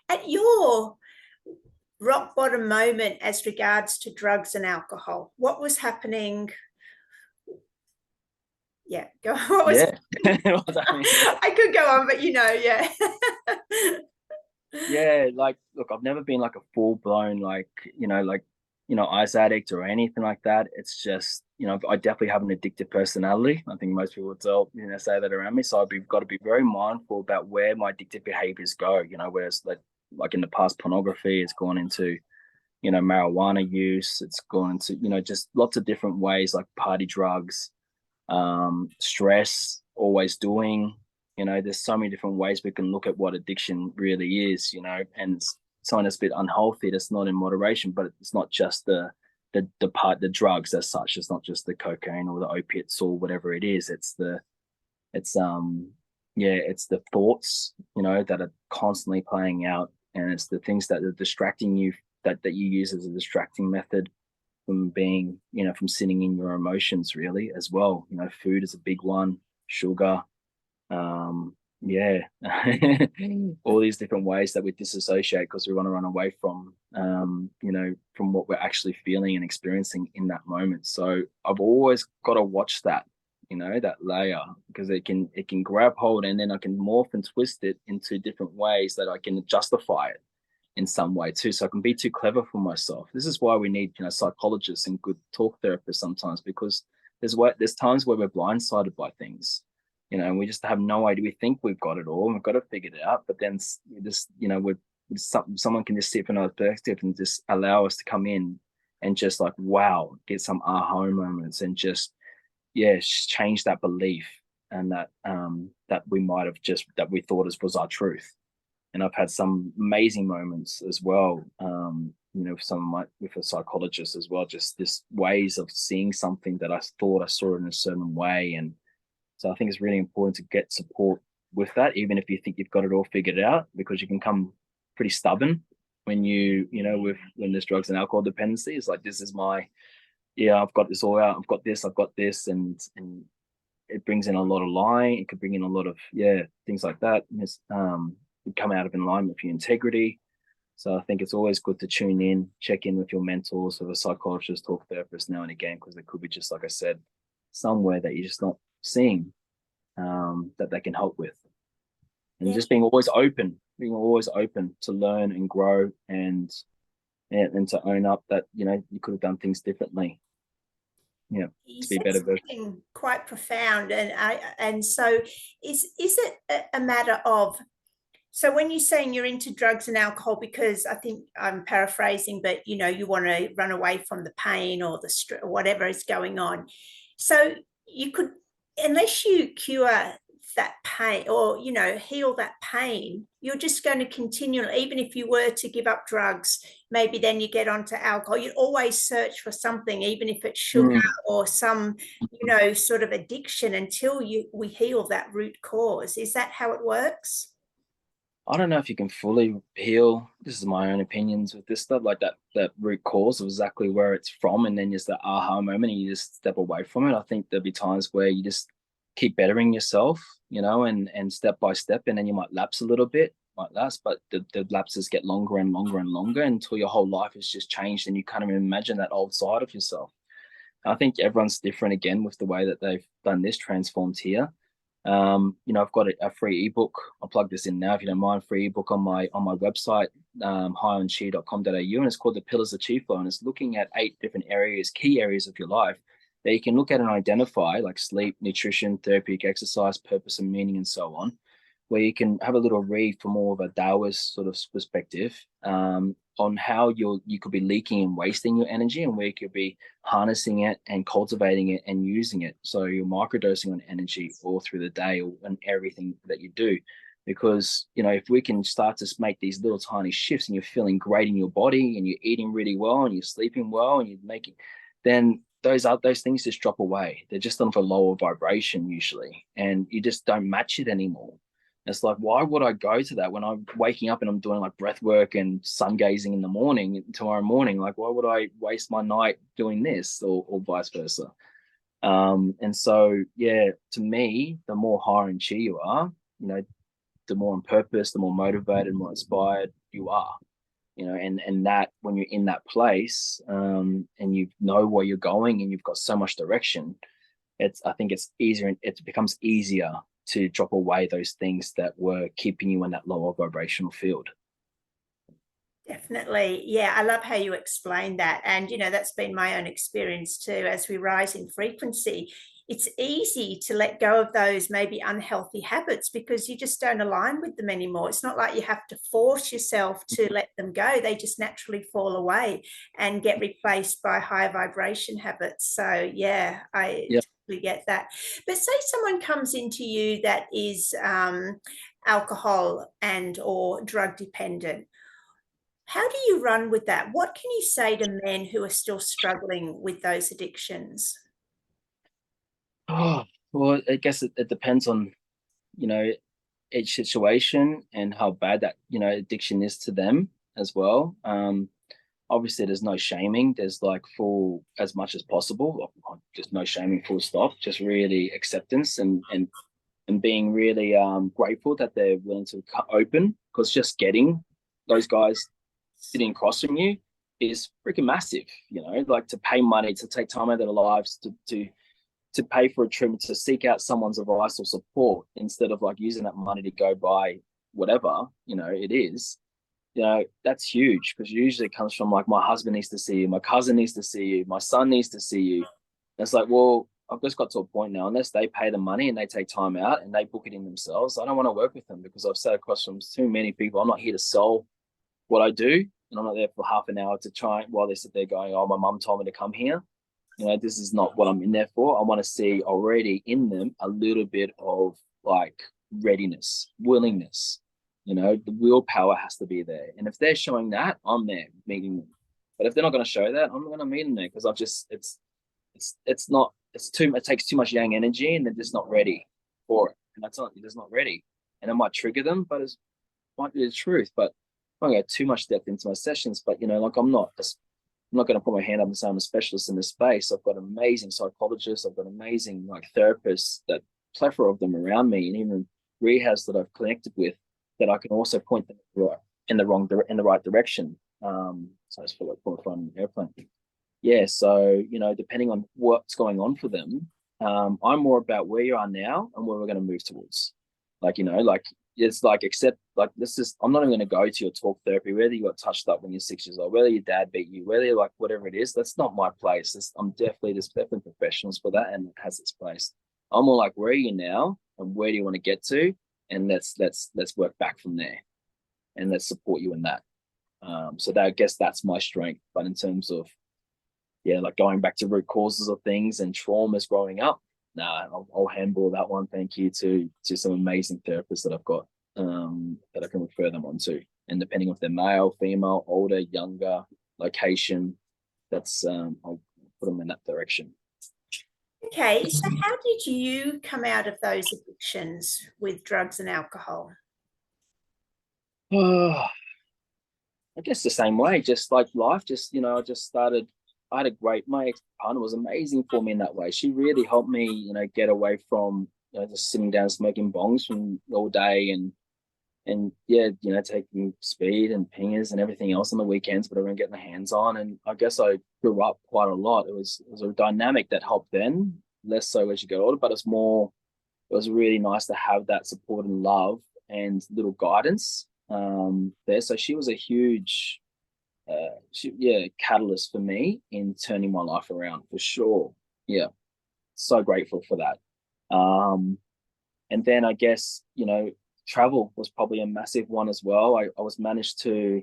at your rock bottom moment as regards to drugs and alcohol, what was happening? Yeah, go on. What was Yeah, I could go on, but yeah. yeah, like look, I've never been like a full blown ice addict or anything like that. It's just I definitely have an addictive personality. I think most people would tell say that around me. So I've got to be very mindful about where my addictive behaviors go. Whereas like in the past, pornography has gone into marijuana use. It's gone into just lots of different ways, like party drugs, stress, always doing. There's so many different ways we can look at what addiction really is. And something that's a bit unhealthy, that's not in moderation. But it's not just the drugs as such. It's not just the cocaine or the opiates or whatever it is. It's the thoughts that are constantly playing out, and it's the things that are distracting you, that you use as a distracting method from being, from sitting in your emotions really as well. Food is a big one, sugar, yeah, all these different ways that we disassociate because we want to run away from what we're actually feeling and experiencing in that moment. So I've always got to watch that, that layer, because it can grab hold, and then I can morph and twist it into different ways that I can justify it in some way too. So I can be too clever for myself. This is why we need, psychologists and good talk therapists sometimes, because there's times where we're blindsided by things, and we just have no idea. We think we've got it all and we've got it figured out, but then just, someone can just sit from another perspective and just allow us to come in and just like, wow, get some aha moments and just, yeah, change that belief, and that we might have just, that we thought was our truth. And I've had some amazing moments as well. With a psychologist as well, just this ways of seeing something that I thought I saw it in a certain way. And so I think it's really important to get support with that, even if you think you've got it all figured out, because you can come pretty stubborn when when there's drugs and alcohol dependency. It's like, this is my, yeah, I've got this all out. I've got this, and it brings in a lot of lying. It could bring in a lot of things like that. You come out of alignment with your integrity. So I think it's always good to tune in, check in with your mentors or a psychologist or therapist now and again, because there could be, just like I said, somewhere that you're just not seeing, that they can help with. And Yeah. just being always open to learn and grow, and to own up that, you could have done things differently. Yeah, You to be a said better version. something quite profound, and so is it a matter of, so when you're saying you're into drugs and alcohol, because I think I'm paraphrasing, but you want to run away from the pain or the whatever is going on. So you could, unless you cure that pain or heal that pain, you're just going to continue. Even if you were to give up drugs, maybe then you get onto alcohol. You always search for something, even if it's sugar or some sort of addiction, until we heal that root cause. Is that how it works? I don't know if you can fully heal. This is my own opinions with this stuff, like that root cause of exactly where it's from, and then just that aha moment, and you just step away from it. I think there'll be times where you just keep bettering yourself, and step by step, and then you might lapse a little bit, might lapse, but the lapses get longer and longer and longer until your whole life has just changed, and you can't even imagine that old side of yourself. I think everyone's different again with the way that they've done this transformed here. I've got a free ebook. I'll plug this in now if you don't mind. Free ebook on my website, highanchi.com.au, and it's called The Pillars of Chi Flow, and it's looking at 8 different areas, key areas of your life that you can look at and identify, like sleep, nutrition, therapeutic exercise, purpose and meaning, and so on, where you can have a little read from more of a Taoist sort of perspective, on how you could be leaking and wasting your energy, and where you could be harnessing it and cultivating it and using it. So you're microdosing on energy all through the day and everything that you do. Because, if we can start to make these little tiny shifts, and you're feeling great in your body, and you're eating really well, and you're sleeping well, and you're making, then those things just drop away. They're just on a lower vibration usually, and you just don't match it anymore. It's like, why would I go to that when I'm waking up and I'm doing like breath work and sun gazing in the morning, tomorrow morning? Like, why would I waste my night doing this, or vice versa? And so, yeah, to me, the more higher in chi you are, the more on purpose, the more motivated, more inspired you are. And that when you're in that place, and you know where you're going, and you've got so much direction, I think it's easier, and it becomes easier to drop away those things that were keeping you in that lower vibrational field. Definitely. Yeah, I love how you explain that. And, that's been my own experience too. As we rise in frequency, it's easy to let go of those maybe unhealthy habits because you just don't align with them anymore. It's not like you have to force yourself to let them go. They just naturally fall away and get replaced by higher vibration habits. So, yeah, I Yeah. totally get that. But say someone comes into you that is alcohol and or drug dependent. How do you run with that? What can you say to men who are still struggling with those addictions? Oh, well, I guess it depends on, you know, each situation and how bad that, addiction is to them as well. Obviously there's no shaming. There's like full, as much as possible, just no shaming, full stop, just really acceptance, and being really grateful that they're willing to open, because just getting those guys sitting across from you is freaking massive. Like, to pay money, to take time out of their lives, to pay for a treatment, to seek out someone's advice or support, instead of like using that money to go buy whatever it is. That's huge, because usually it comes from like, my husband needs to see you, my cousin needs to see you, my son needs to see you. And it's like, well, I've just got to a point now, unless they pay the money and they take time out and they book it in themselves, I don't want to work with them, because I've sat across from too many people. I'm not here to sell what I do, and I'm not there for half an hour to try while they sit there going, oh, my mum told me to come here. This is not what I'm in there for. I want to see already in them a little bit of like readiness, willingness. The willpower has to be there. And if they're showing that, I'm there meeting them. But if they're not going to show that, I'm not going to meet them there, because it's not, it takes too much yang energy, and they're just not ready for it. And that's not, they're just not ready. And it might trigger them, but it might be the truth. But I don't go too much depth into my sessions, but like, I'm not I'm not going to put my hand up and say I'm a specialist in this space. I've got amazing psychologists. I've got amazing like therapists, that plethora of them around me, and even rehabs that I've connected with, that I can also point them in the right direction. So I just feel like putting an airplane. Yeah. So depending on what's going on for them, I'm more about where you are now and where we're going to move towards. Like it's like, accept, like, this is, I'm not even going to go to your talk therapy, whether you got touched up when you're 6 years old, whether your dad beat you, whether you're like, whatever it is, that's not my place. There's definitely professionals for that, and it has its place. I'm more like, where are you now and where do you want to get to? And let's work back from there, and let's support you in that. So that, I guess that's my strength. But in terms of, yeah, like going back to root causes of things and traumas growing up, nah, I'll handball that one. Thank you to some amazing therapists that I've got, that I can refer them on to. And depending if they're male, female, older, younger, location, that's I'll put them in that direction. Okay, so how did you come out of those addictions with drugs and alcohol? I guess the same way, just like life, just, I just started. I had a great, my ex partner was amazing for me in that way. She really helped me, get away from, just sitting down smoking bongs from all day, and yeah, taking speed and pingers and everything else on the weekends, but I getting the hands on. And I guess I grew up quite a lot. It was a dynamic that helped then, less so as you get older, but it was really nice to have that support and love and little guidance there. So she was a huge, catalyst for me in turning my life around, for sure. Yeah, so grateful for that. And then I guess, travel was probably a massive one as well. I was managed to,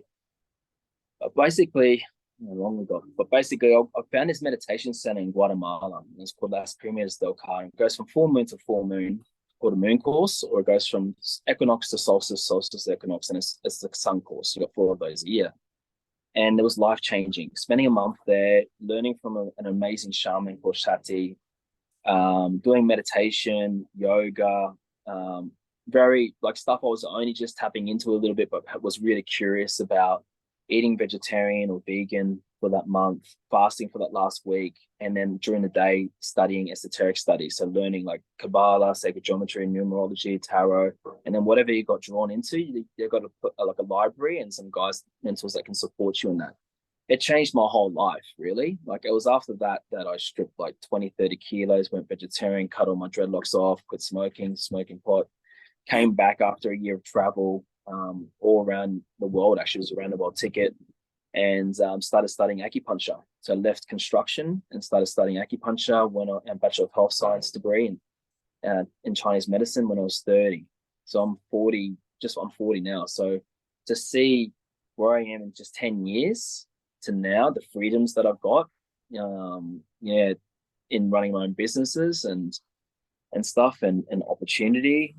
basically, how long ago, but basically I found this meditation center in Guatemala. It's called Las Primeras del Car. It goes from full moon to full moon, called a moon course, or it goes from equinox to solstice, solstice to equinox, and it's the sun course. You got 4 of those a year. And it was life changing. Spending a month there, learning from an amazing shaman called Shati, doing meditation, yoga, very like stuff I was only just tapping into a little bit, but was really curious about, eating vegetarian or vegan for that month, fasting for that last week, and then during the day studying esoteric studies. So learning like Kabbalah, sacred geometry, numerology, tarot, and then whatever you got drawn into, you've got to put like a library and some guys, mentors that can support you in that. It changed my whole life, really. Like, it was after that I stripped like 20, 30 kilos, went vegetarian, cut all my dreadlocks off, quit smoking pot, came back after a year of travel, all around the world. Actually, it was a round the world ticket, and started studying acupuncture. So I left construction and started studying acupuncture. Went on a Bachelor of Health Science degree in Chinese medicine when I was 30. So I'm 40, I'm 40 now. So to see where I am in just 10 years to now, the freedoms that I've got, yeah, in running my own businesses and stuff, and opportunity.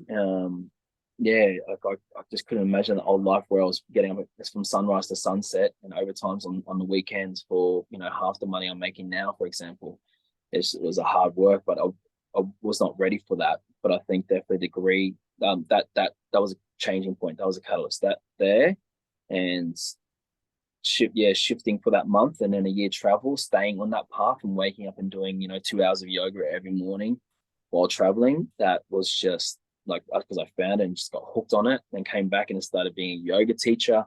Yeah, like I just couldn't imagine the old life where I was getting up from sunrise to sunset and overtimes on the weekends for half the money I'm making now, for example. It was a hard work, but I was not ready for that. But I think definitely degree, that was a changing point. That was a catalyst that there, and shifting for that month, and then a year travel, staying on that path and waking up and doing 2 hours of yoga every morning while traveling. That was just like, because I found it and just got hooked on it, then came back and started being a yoga teacher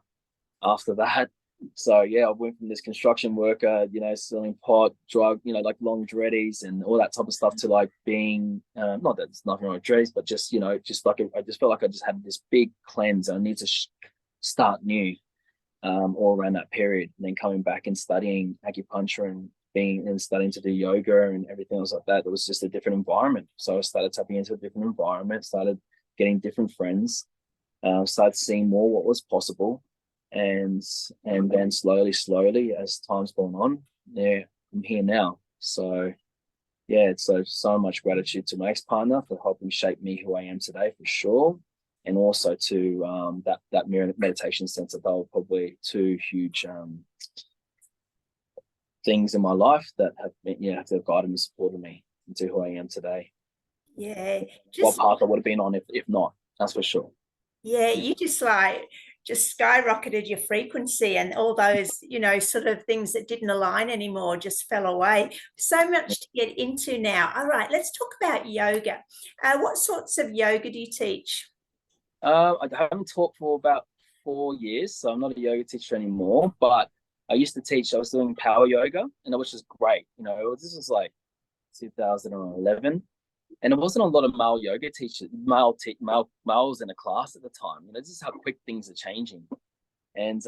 after that. So yeah, I went from this construction worker, selling pot, drug, like long dreadies and all that type of stuff, to like being, not that there's nothing wrong with dreadies, but just, just like, I just felt like I just had this big cleanse. I need to start new, all around that period. And then coming back and studying acupuncture and being and starting to do yoga and everything else like that, it was just a different environment. So I started tapping into a different environment, started getting different friends, started seeing more what was possible, and then slowly as time's gone on, yeah, I'm here now. So yeah, so much gratitude to my ex-partner for helping shape me who I am today, for sure. And also to that mirror meditation center. They were probably 2 huge things in my life that have been, that have guided and supported me into who I am today. Yeah, What just path I would have been on if not, that's for sure. yeah, you just like just skyrocketed your frequency, and all those, sort of things that didn't align anymore just fell away. So much to get into now. All right, let's talk about yoga. What sorts of yoga do you teach? I haven't taught for about 4 years, so I'm not a yoga teacher anymore. But I used to teach. I was doing power yoga, and it was just great. This was like 2011, and there wasn't a lot of male yoga teachers, males in a class at the time. This is how quick things are changing. And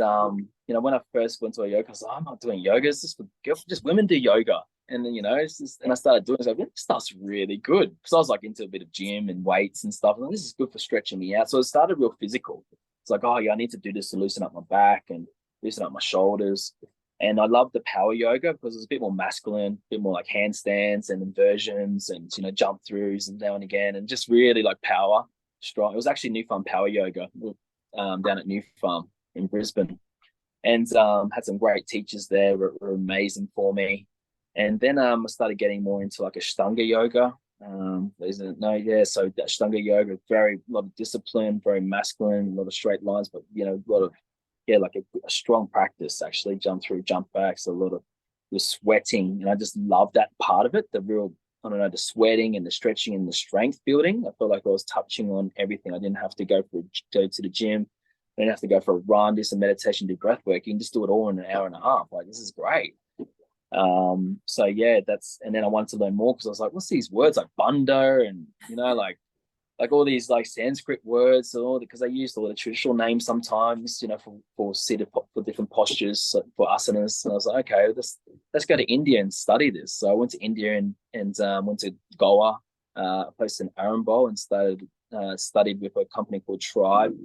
when I first went to a yoga, I was like, I'm not doing yoga. It's just for just women do yoga. And then it's just, and I started doing it. I was like, this stuff's really good, because I was like into a bit of gym and weights and stuff. And this is good for stretching me out. So it started real physical. It's like, oh yeah, I need to do this to loosen up my back and loosen up my shoulders. And I love the power yoga because it's a bit more masculine, a bit more like handstands and inversions and jump throughs and now and again, and just really like power strong. It was actually New Farm Power Yoga down at New Farm in Brisbane, and had some great teachers there, were amazing for me. And then I started getting more into like Ashtanga yoga. So that Ashtanga yoga, a lot of discipline, very masculine, a lot of straight lines, but a lot of like a strong practice, actually, jump through, jump backs, a lot of the sweating, and I just love that part of it. The real, I don't know, the sweating and the stretching and the strength building. I felt like I was touching on everything. I didn't have to go to the gym. I didn't have to go for a run, do some meditation, do breath work. You can just do it all in an hour and a half. Like, this is great. So yeah, and then I wanted to learn more, because I was like, what's these words like bandha and like all these like Sanskrit words, and all, because I used all the traditional names sometimes, for seated, for different postures, for asanas. And I was like, okay, let's go to India and study this. So I went to India and went to Goa, a place in Arambol, and studied with a company called Tribe.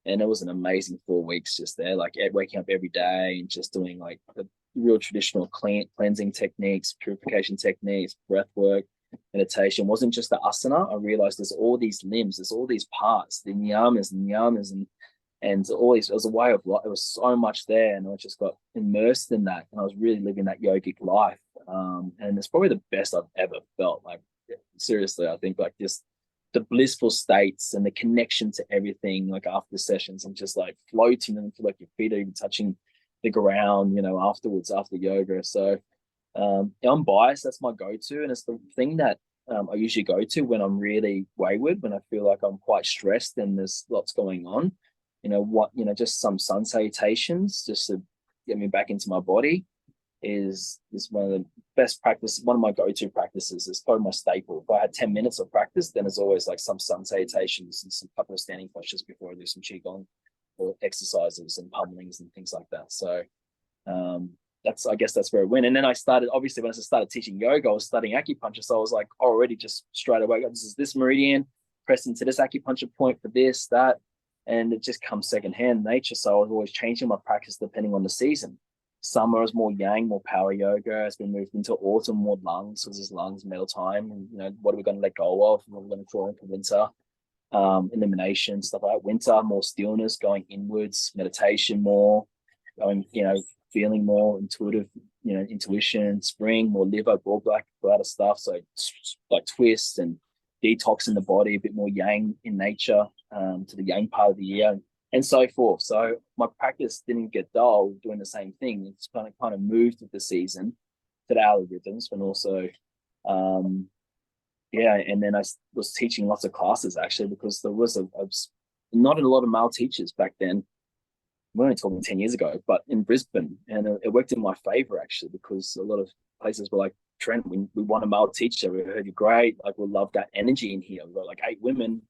And it was an amazing 4 weeks just there, like waking up every day and just doing like the real traditional cleansing techniques, purification techniques, breath work, meditation. It wasn't just the asana. I realized there's all these limbs, there's all these parts, the niyamas and all these. It was a way of life. It was so much there, and I just got immersed in that, and I was really living that yogic life. And it's probably the best I've ever felt. Like, seriously, I think like just the blissful states and the connection to everything, like after sessions, and just like floating and feel like your feet are even touching the ground, afterwards, after yoga. So I'm biased. That's my go-to, and it's the thing that I usually go to when I'm really wayward, when I feel like I'm quite stressed and there's lots going on. Just some sun salutations, just to get me back into my body, is one of the best practice. One of my go-to practices. Is probably my staple. If I had 10 minutes of practice, then there's always like some sun salutations and some couple of standing postures before I do some qigong or exercises and pummelings and things like that. So I guess that's where it went. And then I started, obviously, when I started teaching yoga, I was studying acupuncture. So I was like, already just straight away, this is this meridian, press into this acupuncture point for this, that. And it just comes secondhand nature. So I was always changing my practice depending on the season. Summer is more yang, more power yoga. It's been moved into autumn, more lungs, because it's lungs, metal time. And, what are we going to let go of? What are we going to draw in for winter? Elimination, stuff like that. Winter, more stillness, going inwards, meditation more, going, feeling more intuitive, intuition. Spring, more liver, gallbladder stuff. So like twist and detox in the body, a bit more yang in nature, to the yang part of the year, and so forth. So my practice didn't get dull doing the same thing. It's kind of moved with the season to the hourly rhythms, but also, and then I was teaching lots of classes, actually, because there was not a lot of male teachers back then. We're only talking 10 years ago, but in Brisbane, and it worked in my favor, actually, because a lot of places were like, Trent, we want a male teacher. We heard you're great. Like, we'll love that energy in here. We've got like 8 women.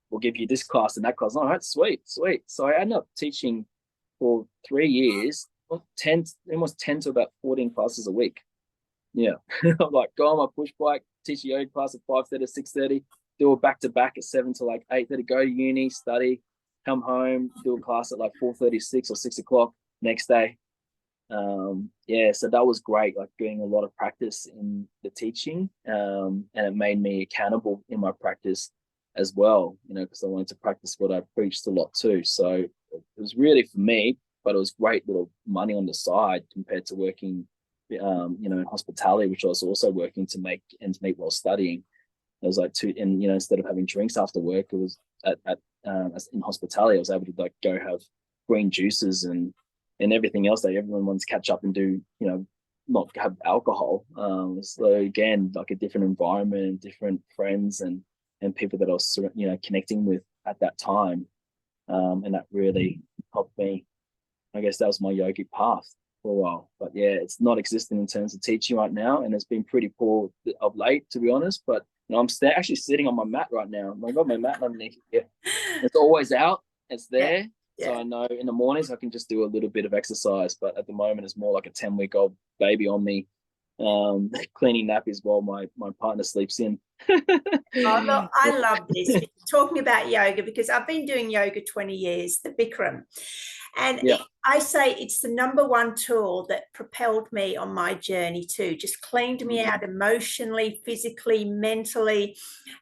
We'll give you this class and that class. All right, sweet. So I ended up teaching for 3 years, almost 10 to about 14 classes a week. Yeah. I'm like, go on my push bike, teach a yoga class at 5:30 to 6:30, do a back-to-back at 7 to like 8:30, go to uni, study, come home, do a class at like 4:36 or 6 o'clock next day. So that was great, like getting a lot of practice in the teaching, and it made me accountable in my practice as well, because I wanted to practice what I preached a lot too. So it was really for me, but it was great little money on the side compared to working, in hospitality, which I was also working to make ends meet while studying. It was like instead of having drinks after work, it was in hospitality, I was able to like go have green juices and everything else that everyone wants to catch up and do, you know, not have alcohol. So again, like a different environment and different friends and people that I was, you know, connecting with at that time. And that really helped me. I guess that was my yogic path for a while. But yeah, it's not existing in terms of teaching right now, and it's been pretty poor of late, to be honest. But you know, I'm actually sitting on my mat right now. I've got my mat underneath here. It's always out. It's there. Yeah. So I know in the mornings I can just do a little bit of exercise, but at the moment it's more like a 10-week-old baby on me, cleaning nappies while my partner sleeps in. Oh, look, I love this. Talking about yoga, because I've been doing yoga 20 years, the Bikram. And Yeah. I say it's the number one tool that propelled me on my journey too, just cleaned me out emotionally, physically, mentally.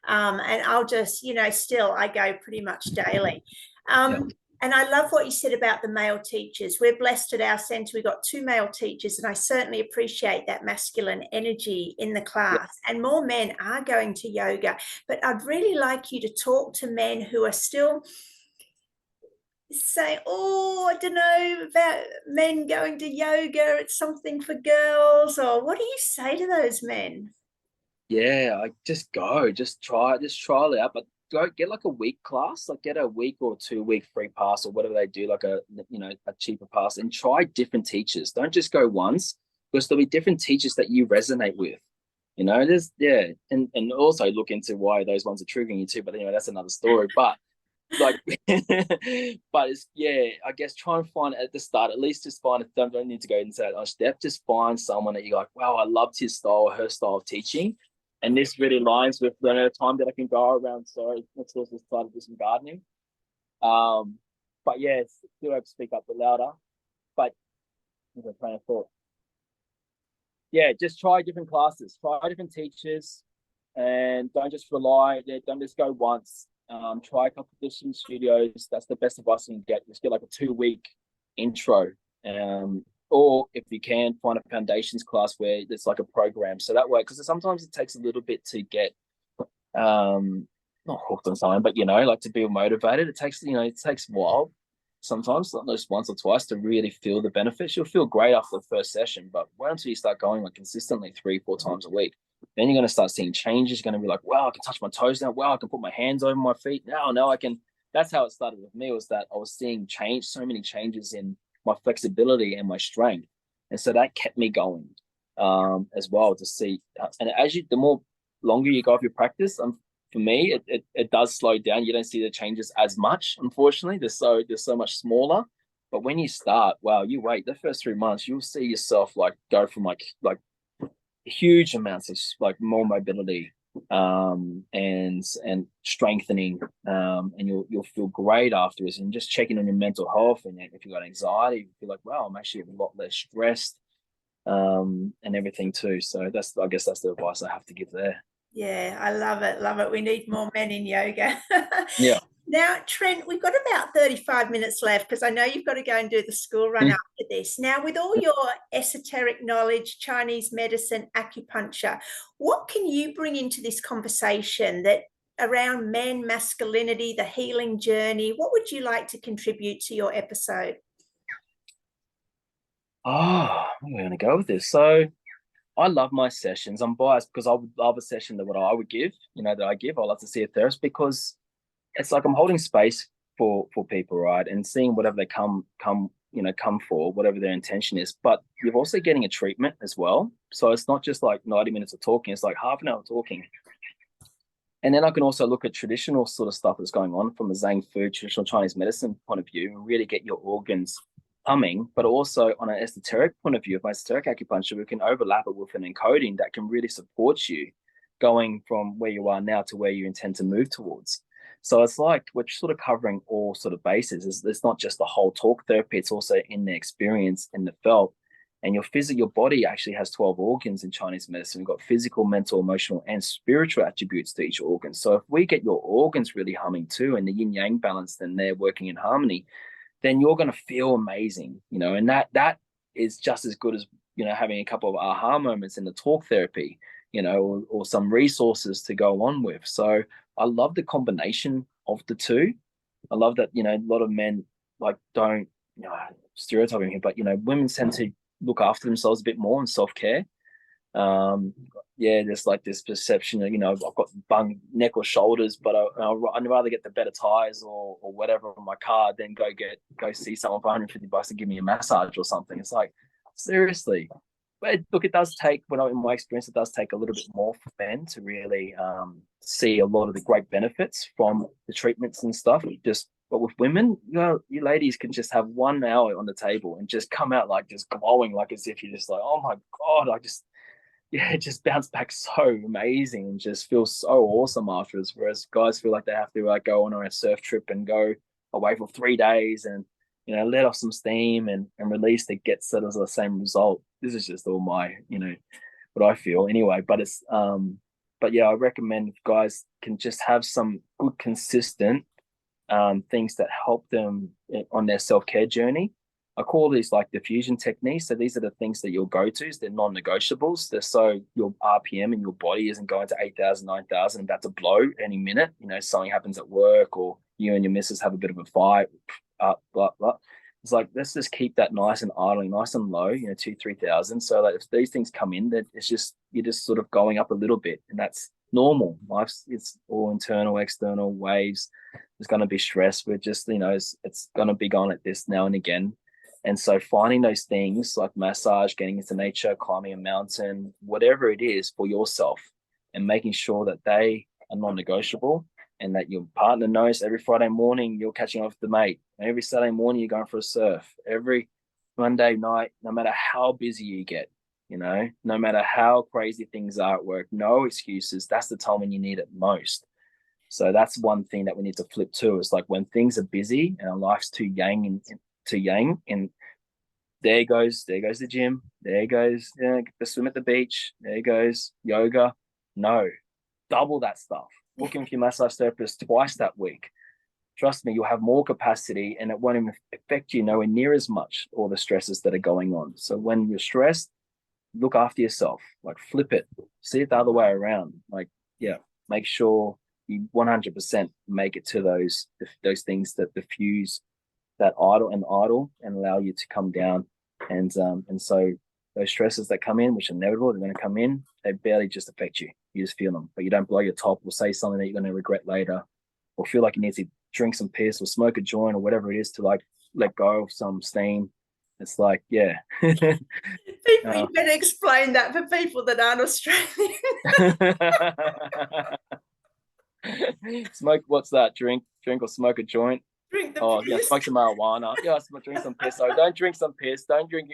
And I'll just, you know, still I go pretty much daily. Yeah. And I love what you said about the male teachers. We're blessed at our centre. We've got 2 male teachers, and I certainly appreciate that masculine energy in the Yeah. class. And more men are going to yoga. But I'd really like you to talk to men who are still saying, oh, I don't know about men going to yoga. It's something for girls. Or what do you say to those men? Yeah, I just go, just trial it out. But go get like a week class, like get a week or 2-week free pass or whatever they do, like a, you know, a cheaper pass, and try different teachers. Don't just go once, because there'll be different teachers that you resonate with. You know, there's and also look into why those ones are triggering you too. But anyway, that's another story. But like, but it's, yeah, I guess try and find at the start, at least just find it. Don't need to go into that step. Just find someone that you're like, wow, I loved his style or her style of teaching, and this really aligns with the time that I can go around. Sorry, let's also start to do some gardening. But yeah, still have to speak up a bit louder. But with a train of thought, yeah, just try different classes, try different teachers, and don't just rely. Don't just go once. Try a couple of different studios. That's the best advice you can get. Just get like a 2-week intro, or if you can, find a foundations class where it's like a program. So that way, because sometimes it takes a little bit to get not hooked on something, but you know, like to be motivated. It takes, you know, it takes a while. Sometimes, not just once or twice, to really feel the benefits. You'll feel great after the first session, but wait until you start going like consistently 3-4 times a week. Then you're going to start seeing changes. You're going to be like, wow, I can touch my toes now. Wow, I can put my hands over my feet. Now I can. That's how it started with me, was that I was seeing change, so many changes in my flexibility and my strength. And so that kept me going as well, to see. And as you, the more longer you go off your practice, for me, it does slow down. You don't see the changes as much, unfortunately. They're so much smaller. But when you start, wow, you wait the first 3 months, you'll see yourself like go from like huge amounts of like more mobility and strengthening, and you'll feel great afterwards. And just checking on your mental health, and if you've got anxiety, you feel like, wow, I'm actually a lot less stressed, and everything too. So I guess that's the advice I have to give there. Yeah, I love it. Love it. We need more men in yoga. Yeah. Now, Trent, we've got about 35 minutes left, because I know you've got to go and do the school run Mm. after this. Now, with all your esoteric knowledge, Chinese medicine, acupuncture, what can you bring into this conversation that around men, masculinity, the healing journey? What would you like to contribute to your episode? Oh, where are we going to go with this? So I love my sessions. I'm biased because I would love a session that what I would give, you know, that I give. I love to see a therapist, because it's like I'm holding space for people, right? And seeing whatever they come for, whatever their intention is. But you're also getting a treatment as well. So it's not just like 90 minutes of talking, it's like half an hour talking. And then I can also look at traditional sort of stuff that's going on from a Zhang food, traditional Chinese medicine point of view, and really get your organs humming. But also on an esoteric point of view, of my esoteric acupuncture, we can overlap it with an encoding that can really support you going from where you are now to where you intend to move towards. So it's like we're sort of covering all sort of bases. It's not just the whole talk therapy, it's also in the experience, in the felt. And your body actually has 12 organs in Chinese medicine. We've got physical, mental, emotional, and spiritual attributes to each organ. So if we get your organs really humming too, and the yin yang balance, then they're working in harmony, then you're going to feel amazing, you know. And that is just as good as, you know, having a couple of aha moments in the talk therapy, you know, or some resources to go on with. So I love the combination of the two. I love that, you know, a lot of men like don't stereotyping here, but women tend to look after themselves a bit more and self-care. um there's like this perception of, I've got bung neck or shoulders, but I'd rather get the better tires or whatever on my car than go see someone for 150 bucks to give me a massage or something. It's like, seriously. But look, it does take, in my experience, it does take a little bit more for men to really see a lot of the great benefits from the treatments and stuff. But with women, you ladies can just have 1 hour on the table and just come out like just glowing, like as if you're just like, oh my god, it just bounced back so amazing and just feels so awesome afterwards. Whereas guys feel like they have to like go on a surf trip and go away for 3 days and let off some steam and release to get sort of the same result. This is just all my what I feel anyway. But yeah, I recommend if guys can just have some good consistent things that help them on their self-care journey. I call these like diffusion techniques. So these are the things that you'll go to. They're non-negotiables. They're so your RPM and your body isn't going to 8,000, 9,000, about to blow any minute. Something happens at work or you and your missus have a bit of a fight, blah, blah. It's like, let's just keep that nice and idling, nice and low, 2, 3,000. So like if these things come in, that you're just sort of going up a little bit, and that's normal. It's all internal, external waves. There's going to be stress. We're just, it's going to be going like this now and again. And so finding those things like massage, getting into nature, climbing a mountain, whatever it is for yourself, and making sure that they are non-negotiable and that your partner knows every Friday morning you're catching up with the mate. Every Saturday morning you're going for a surf. Every Monday night, no matter how busy you get, no matter how crazy things are at work, no excuses. That's the time when you need it most. So that's one thing that we need to flip to. It's like when things are busy and our life's too yang, and there goes the gym, there goes the swim at the beach, there goes yoga. No, double that stuff. Book in with your massage therapist twice that week. Trust me, you'll have more capacity and it won't even affect you nowhere near as much, all the stresses that are going on. So when you're stressed, look after yourself. Like flip it, see it the other way around. Like, yeah, make sure you 100% make it to those things that diffuse that idle and allow you to come down. And so those stresses that come in, which are inevitable, they're going to come in, they barely just affect you. You just feel them, but you don't blow your top or say something that you're going to regret later, or feel like you need to drink some piss or smoke a joint or whatever it is to like let go of some steam. It's like, yeah. You better explain that for people that aren't Australian. Smoke, what's that? Drink or smoke a joint? Drink the piss. Yeah, smoke some marijuana. Yeah, drink some piss. So don't drink some piss. Don't drink.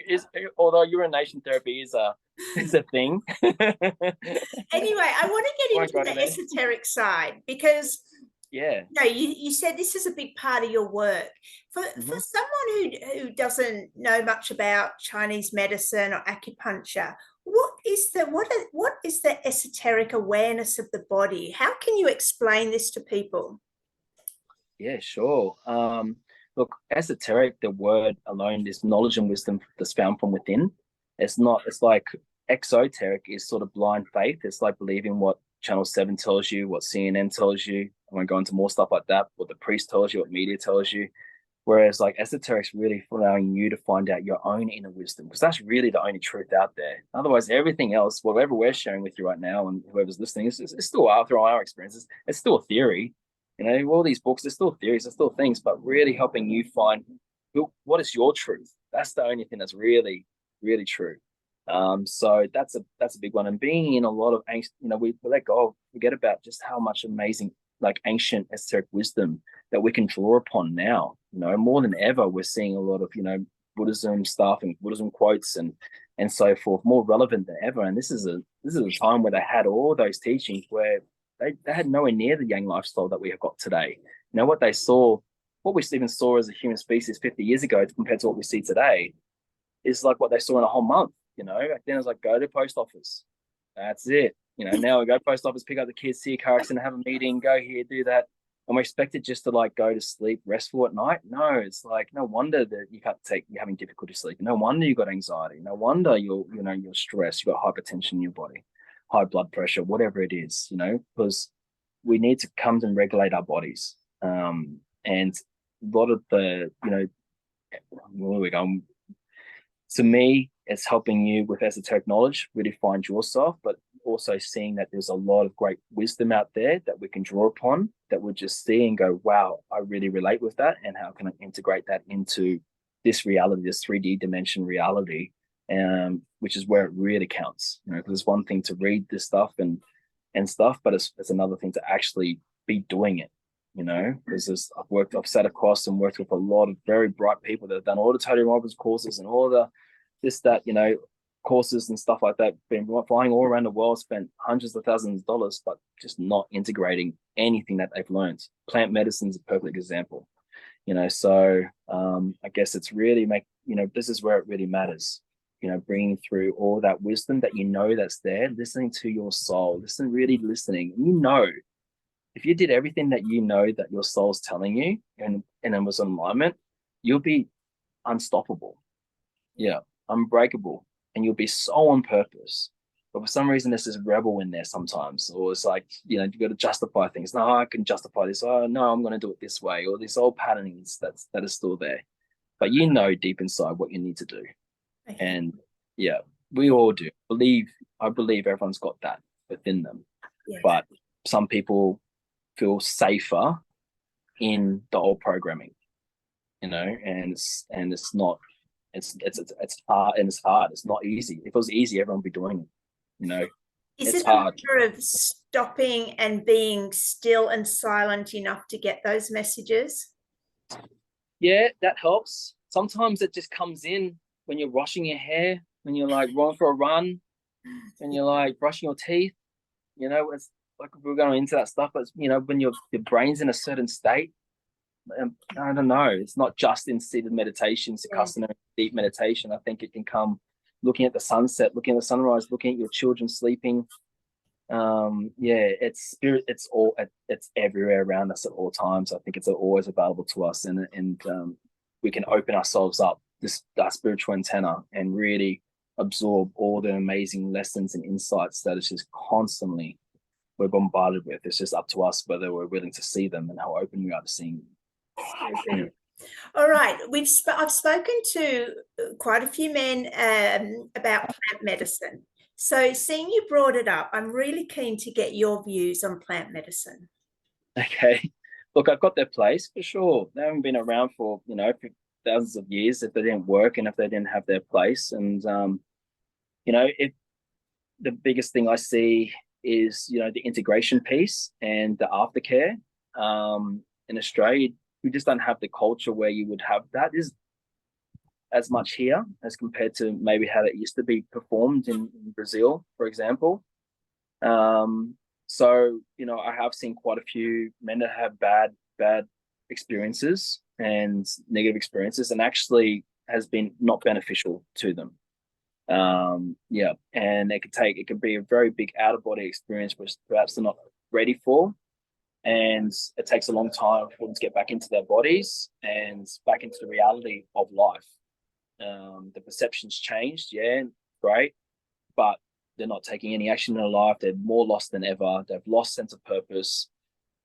Although urination therapy is a thing. Anyway, I want to get into the esoteric side because you said this is a big part of your work. For someone who doesn't know much about Chinese medicine or acupuncture, what is the esoteric awareness of the body? How can you explain this to people? Yeah, sure. Look, esoteric, the word alone is knowledge and wisdom that's found from within. It's like exoteric is sort of blind faith. It's like believing what Channel 7 tells you, what CNN tells you. I won't go into more stuff like that, what the priest tells you, what media tells you. Whereas like esoteric's really allowing you to find out your own inner wisdom, because that's really the only truth out there. Otherwise, everything else, whatever we're sharing with you right now and whoever's listening, it's still, after all our experiences, it's still a theory. All these books, they're still theories, they're still things, but really helping you find what is your truth. That's the only thing that's really, really true. So that's a big one. And being in a lot of ancient, we let go, forget about just how much amazing, like ancient esoteric wisdom that we can draw upon now. More than ever, we're seeing a lot of, Buddhism stuff and Buddhism quotes and so forth, more relevant than ever. And this is a time where they had all those teachings where they had nowhere near the yang lifestyle that we have got today. What they saw, what we even saw as a human species 50 years ago compared to what we see today is like what they saw in a whole month. Back then it was like, go to post office. That's it. Now we go post office, pick up the kids, see a car accident, have a meeting, go here, do that. And we're expected just to like go to sleep restful at night. No, it's like, no wonder that you're having difficulty sleeping. No wonder you got anxiety. No wonder you're stressed. You got hypertension in your body, high blood pressure, whatever it is, because we need to come and regulate our bodies. And a lot of the, where we go. To me, it's helping you with esoteric knowledge, really find yourself, but also seeing that there's a lot of great wisdom out there that we can draw upon, that we'll just see and go, wow, I really relate with that. And how can I integrate that into this reality, this 3D dimension reality, which is where it really counts. You know, because it's one thing to read this stuff and stuff, but it's another thing to actually be doing it. You know, because I've sat across and worked with a lot of very bright people that have done all the Tony Robbins courses and all the this, that, you know, courses and stuff like that, been flying all around the world, spent hundreds of thousands of dollars, but just not integrating anything that they've learned. Plant medicine is a perfect example, you know. So I guess it's really this is where it really matters, you know, bringing through all that wisdom that you know that's there, listening to your soul, really listening. And you know, if you did everything that you know that your soul's telling you and it was in alignment, you'll be unstoppable. Yeah, unbreakable, and you'll be so on purpose. But for some reason, there's this rebel in there sometimes, or it's like, you know, you got to justify things. No, I can justify this. Oh no, I'm going to do it this way, or this old patternings that is still there. But you know deep inside what you need to do, Okay. and yeah, we all do. I believe everyone's got that within them, Yes. but some people feel safer in the old programming, you know, and it's not. It's hard, and it's hard. It's not easy. If it was easy, everyone would be doing it. You know, Is it's it a hard. matter of stopping and being still and silent enough to get those messages? Yeah, that helps. Sometimes it just comes in when you're washing your hair, when you're like going for a run, when you're like brushing your teeth. You know, it's like we're going into that stuff, but you know, when your brain's in a certain state. I don't know. It's not just in seated meditation, it's a Yeah. customary deep meditation. I think it can come looking at the sunset, looking at the sunrise, looking at your children sleeping. Yeah, it's spirit. It's everywhere around us at all times. I think it's always available to us, and we can open ourselves up, this our spiritual antenna, and really absorb all the amazing lessons and insights that is just constantly we're bombarded with. It's just up to us whether we're willing to see them and how open we are to seeing them. Yeah. All right, I've spoken to quite a few men about plant medicine. So, seeing you brought it up, I'm really keen to get your views on plant medicine. Okay. Look, I've got their place for sure. They haven't been around for, you know, for thousands of years if they didn't work and if they didn't have their place. And you know, if the biggest thing I see is, you know, the integration piece and the aftercare. In Australia, we just don't have the culture where you would have that is as much here as compared to maybe how it used to be performed in Brazil, for example. So, you know, I have seen quite a few men that have bad experiences and negative experiences, and actually has been not beneficial to them. Yeah, and it can be a very big out of body experience, which perhaps they're not ready for, and it takes a long time for them to get back into their bodies and back into the reality of life. The perception's changed, yeah, great, but they're not taking any action in their life. They're more lost than ever. They've lost sense of purpose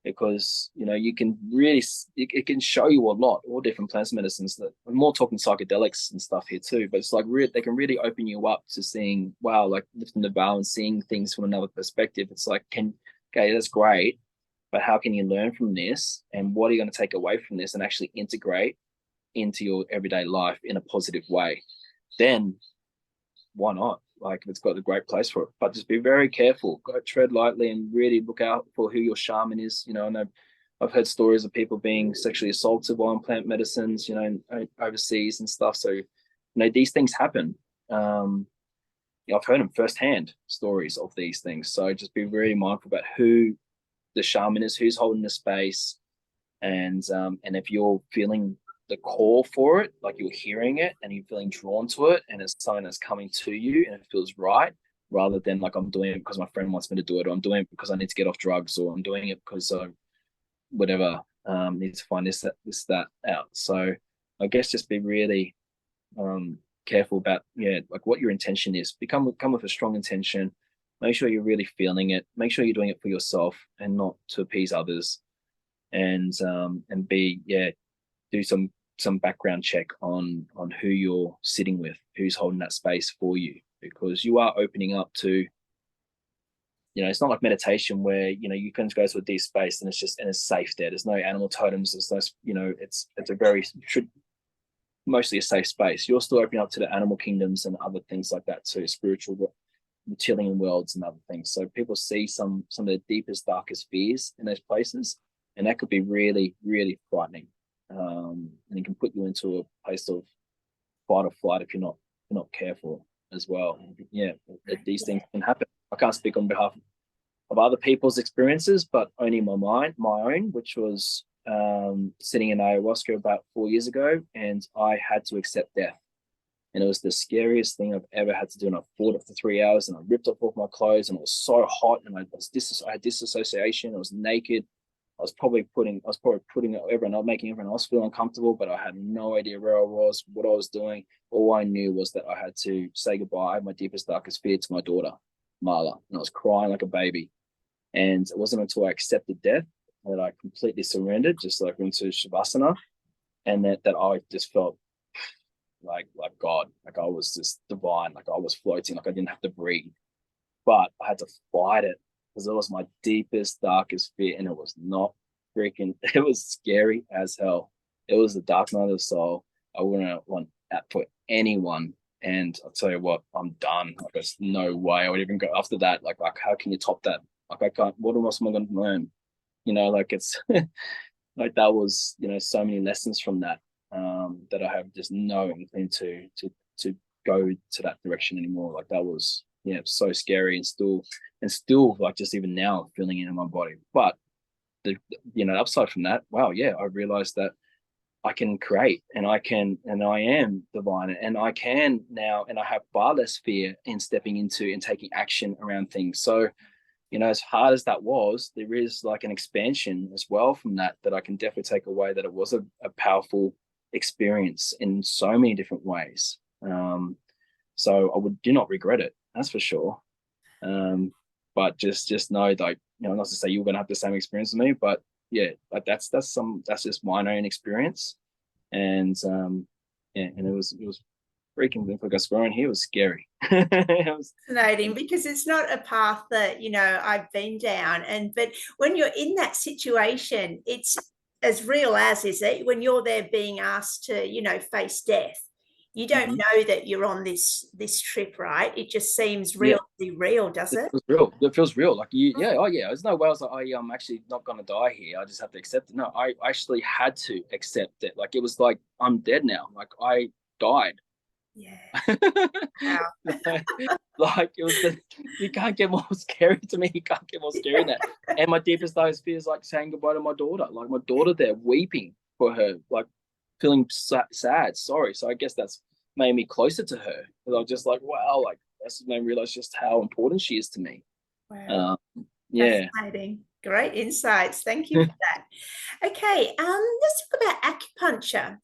because, you know, you can really it can show you a lot, all different plants medicines. That I'm more talking psychedelics and stuff here too, but it's like they can really open you up to seeing, wow, like lifting the veil and seeing things from another perspective. It's like, okay, that's great, but how can you learn from this, and what are you going to take away from this and actually integrate into your everyday life in a positive way? Then why not? Like, it's got a great place for it, but just be very careful. Go tread lightly and really look out for who your shaman is. You know, and I've heard stories of people being sexually assaulted while on plant medicines, you know, overseas and stuff. So, you know, these things happen. You know, I've heard them firsthand stories of these things. So just be very mindful about who the shaman is, who's holding the space, and if you're feeling the call for it, like you're hearing it and you're feeling drawn to it, and it's something that's coming to you and it feels right, rather than like I'm doing it because my friend wants me to do it, or I'm doing it because I need to get off drugs, or I'm doing it because whatever, need to find that out. So I guess just be really careful about, yeah, like what your intention is. Come with a strong intention. Make sure you're really feeling it. Make sure you're doing it for yourself and not to appease others. And be, yeah, do some some background check on who you're sitting with, who's holding that space for you, because you are opening up to, it's not like meditation where, you can go to a deep space and it's safe there. There's no animal totems. There's no, it's a very, mostly a safe space. You're still opening up to the animal kingdoms and other things like that too, spiritual, reptilian worlds and other things. So people see some of the deepest, darkest fears in those places, and that could be really, really frightening. And it can put you into a place of fight or flight if you're not careful as well. Yeah, these things can happen. I can't speak on behalf of other people's experiences, but only my own, which was sitting in ayahuasca about 4 years ago, and I had to accept death. And it was the scariest thing I've ever had to do. And I fought it for 3 hours, and I ripped off all my clothes, and it was so hot, and I had disassociation. I was naked. I was probably putting everyone, making everyone else feel uncomfortable, but I had no idea where I was, what I was doing. All I knew was that I had to say goodbye, my deepest, darkest fear, to my daughter, Marla. And I was crying like a baby. And it wasn't until I accepted death that I completely surrendered, just like into Shavasana, and that I just felt like God, like I was just divine, like I was floating, like I didn't have to breathe. But I had to fight it because it was my deepest, darkest fear, and it was not freaking, it was scary as hell. It was the dark night of the soul. I wouldn't want that for anyone. And I'll tell you what, I'm done. Like, there's no way I would even go after that. Like how can you top that? Like, I can't, what else am I going to learn? Like it's like that was, so many lessons from that, that I have just no inkling to go to that direction anymore. Like that was, so scary, and still like just even now feeling it in my body. But the upside from that, wow, yeah, I realized that I can create, and I am divine, and I can now, and I have far less fear in stepping into and taking action around things. So, as hard as that was, there is like an expansion as well from that I can definitely take away, that it was a powerful experience in so many different ways. So I do not regret it, that's for sure. But just know, like, not to say you're going to have the same experience as me, but yeah, like that's just my own experience. And and it was freaking, if I got swearing here, it was scary. It was Fascinating, because it's not a path that I've been down, but when you're in that situation, it's as real as is it when you're there being asked to face death. You don't know that you're on this trip, right? It just seems yeah, really real, does it? feels real. It feels real. Like yeah, oh yeah. There's no way I was like, oh yeah, I'm actually not gonna die here. I just have to accept it. No, I actually had to accept it. Like it was like, I'm dead now. Like I died. Yeah. Wow. Like it was you can't get more scary to me. You can't get more scary than that. And my deepest those fears, like saying goodbye to my daughter. Like my daughter there weeping for her, like feeling sad, sorry. So I guess that's made me closer to her. Because I was just like, wow, like that's made me realize just how important she is to me. Wow. Yeah. Fascinating. Great insights. Thank you for that. Okay, let's talk about acupuncture.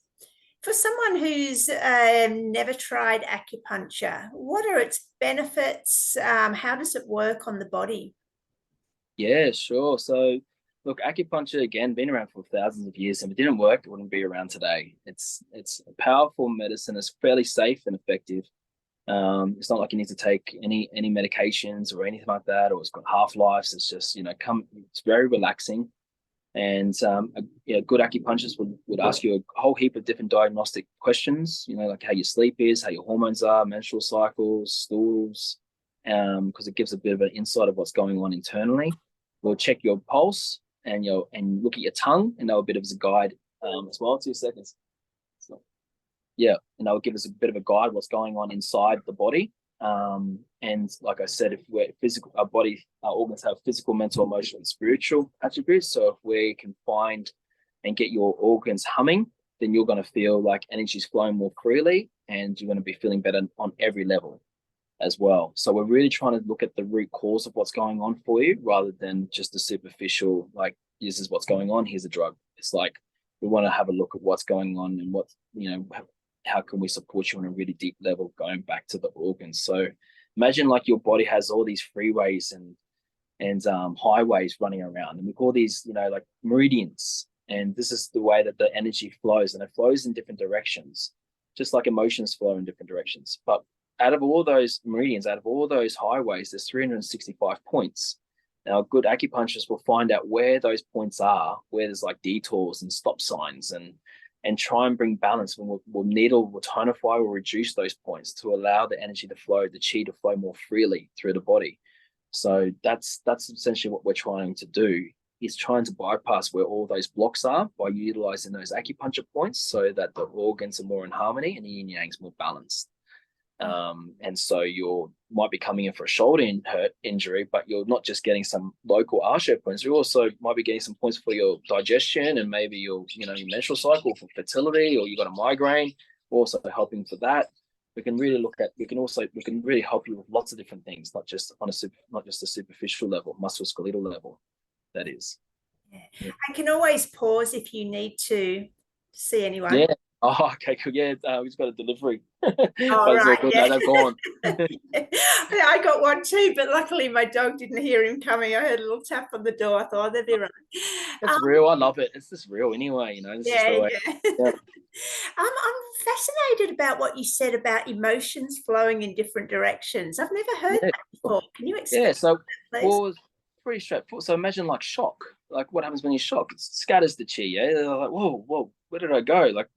For someone who's never tried acupuncture, what are its benefits? How does it work on the body? Yeah, sure. So, look, acupuncture again been around for thousands of years. If it didn't work, it wouldn't be around today. It's a powerful medicine. It's fairly safe and effective. It's not like you need to take any medications or anything like that, or it's got half lives. It's just It's very relaxing, and good acupuncturists would ask you a whole heap of different diagnostic questions. Like how your sleep is, how your hormones are, menstrual cycles, stools, because it gives a bit of an insight of what's going on internally. We'll check your pulse and look at your tongue, and they'll a bit of as a guide as well. 2 seconds. So, yeah, and they'll give us a bit of a guide what's going on inside the body. And like I said, if we're physical, our organs have physical, mental, emotional, and spiritual attributes. So if we can find and get your organs humming, then you're going to feel like energy's flowing more freely, and you're going to be feeling better on every level as well. So we're really trying to look at the root cause of what's going on for you, rather than just the superficial, like, this is what's going on, here's a drug. It's like, we want to have a look at what's going on, and how can we support you on a really deep level, going back to the organs. So imagine like your body has all these freeways and highways running around, and we call these like meridians. And this is the way that the energy flows, and it flows in different directions, just like emotions flow in different directions. But out of all those meridians, out of all those highways, there's 365 points. Now, good acupuncturists will find out where those points are, where there's like detours and stop signs, and try and bring balance. We'll needle, we'll tonify, we'll reduce those points to allow the energy to flow, the chi to flow more freely through the body. So that's essentially what we're trying to do, is trying to bypass where all those blocks are by utilizing those acupuncture points so that the organs are more in harmony and the yin yang is more balanced. And so you might be coming in for a shoulder injury, but you're not just getting some local ashur points. You also might be getting some points for your digestion and maybe your menstrual cycle, for fertility, or you got a migraine. We're also helping for that. We can really we can really help you with lots of different things, not just a superficial level, musculoskeletal level. That is. Yeah. I can always pause if you need to see anyone. Yeah. Oh, okay, cool. Yeah, we just got a delivery. Oh, right. All good. Yeah. No, they're gone. I got one too, but luckily my dog didn't hear him coming. I heard a little tap on the door. I thought, they'd be right. It's real. I love it. It's just real anyway, This is the way. Yeah. I'm fascinated about what you said about emotions flowing in different directions. I've never heard that before. Can you explain that, please? Well, it's pretty straightforward. So imagine like shock. Like what happens when you shock? It scatters the chi, yeah? They're like, whoa, where did I go? Like,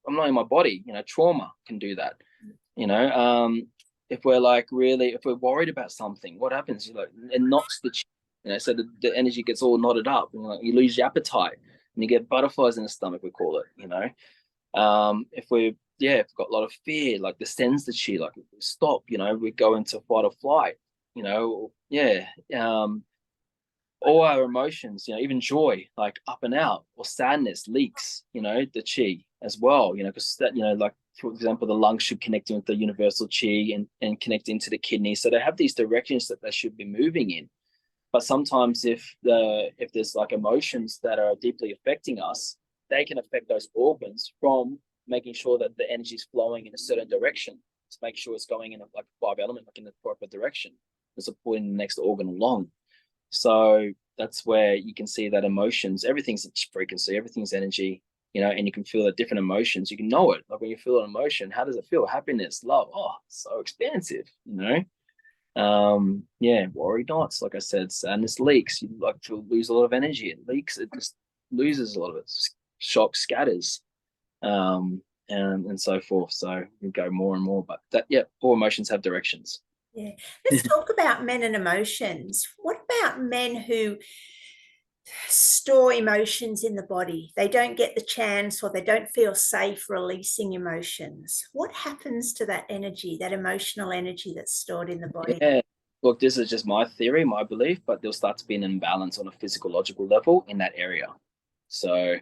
I'm not in my body. Trauma can do that. If we're worried about something, what happens? It knocks the chi, so the energy gets all knotted up, and you lose your appetite, and you get butterflies in the stomach, we call it. If we've got a lot of fear, like descends the chi, like stop, we go into fight or flight, all our emotions, even joy, like up and out, or sadness leaks, the chi as well, because that, like, for example, the lungs should connect in with the universal chi and connect into the kidney. So they have these directions that they should be moving in. But sometimes if there's like emotions that are deeply affecting us, they can affect those organs from making sure that the energy is flowing in a certain direction to make sure it's going in like a 5-element, like in the proper direction, to support the next organ along. So that's where you can see that emotions, everything's frequency, everything's energy, and you can feel the different emotions. You can know it. Like when you feel an emotion, how does it feel? Happiness, love. Oh, so expansive, worry knots, like I said, sadness leaks. You like to lose a lot of energy. It leaks, it just loses a lot of it. Shock scatters. And so forth. So we go more and more. But all emotions have directions. Yeah. Let's talk about men and emotions. What about men who store emotions in the body? They don't get the chance, or they don't feel safe releasing emotions. What happens to that energy, that emotional energy that's stored in the body? Yeah. Look, this is just my theory, my belief, but there'll start to be an imbalance on a physiological level in that area. So,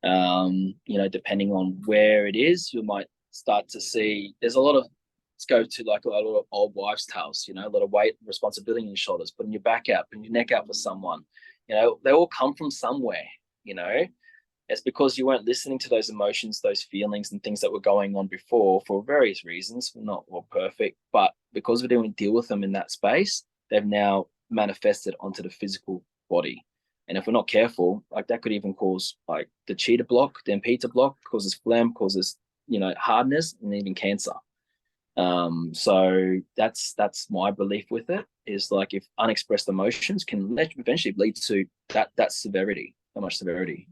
depending on where it is, you might start to see there's a lot of, let's go to like a lot of old wives' tales, a lot of weight, responsibility on your shoulders, putting your back out, putting your neck out for someone. They all come from somewhere, It's because you weren't listening to those emotions, those feelings and things that were going on before for various reasons. We're not all perfect, but because we didn't deal with them in that space, they've now manifested onto the physical body. And if we're not careful, like that could even cause like the chi to block, the MP to block, causes phlegm, causes, hardness, and even cancer. So that's my belief with it, is like if unexpressed emotions can eventually lead to that severity, how much severity,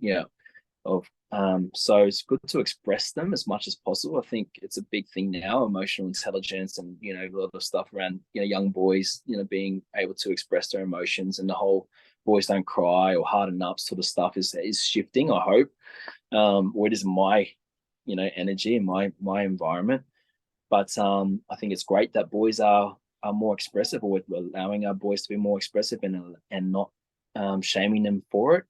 so it's good to express them as much as possible. I think it's a big thing now, emotional intelligence, and a lot of stuff around young boys being able to express their emotions, and the whole boys don't cry or harden up sort of stuff is shifting, I hope. Or it is my energy in my environment. But I think it's great that boys are more expressive, or we're allowing our boys to be more expressive and not shaming them for it.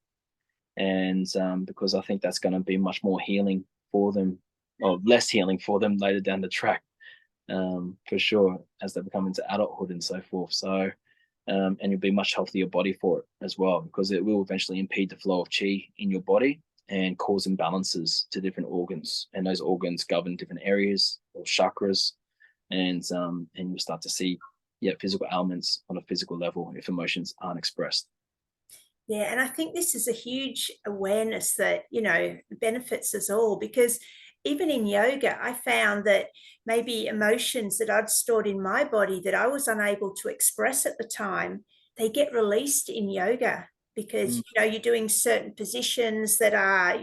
And because I think that's going to be much more healing for them, or less healing for them later down the track, for sure, as they become into adulthood and so forth. So, and you'll be much healthier body for it as well, because it will eventually impede the flow of chi in your body and cause imbalances to different organs, and those organs govern different areas or chakras, and you'll start to see physical ailments on a physical level if emotions aren't expressed. Yeah, and I think this is a huge awareness that, benefits us all, because even in yoga, I found that maybe emotions that I'd stored in my body that I was unable to express at the time, they get released in yoga because, Mm. you're doing certain positions that are,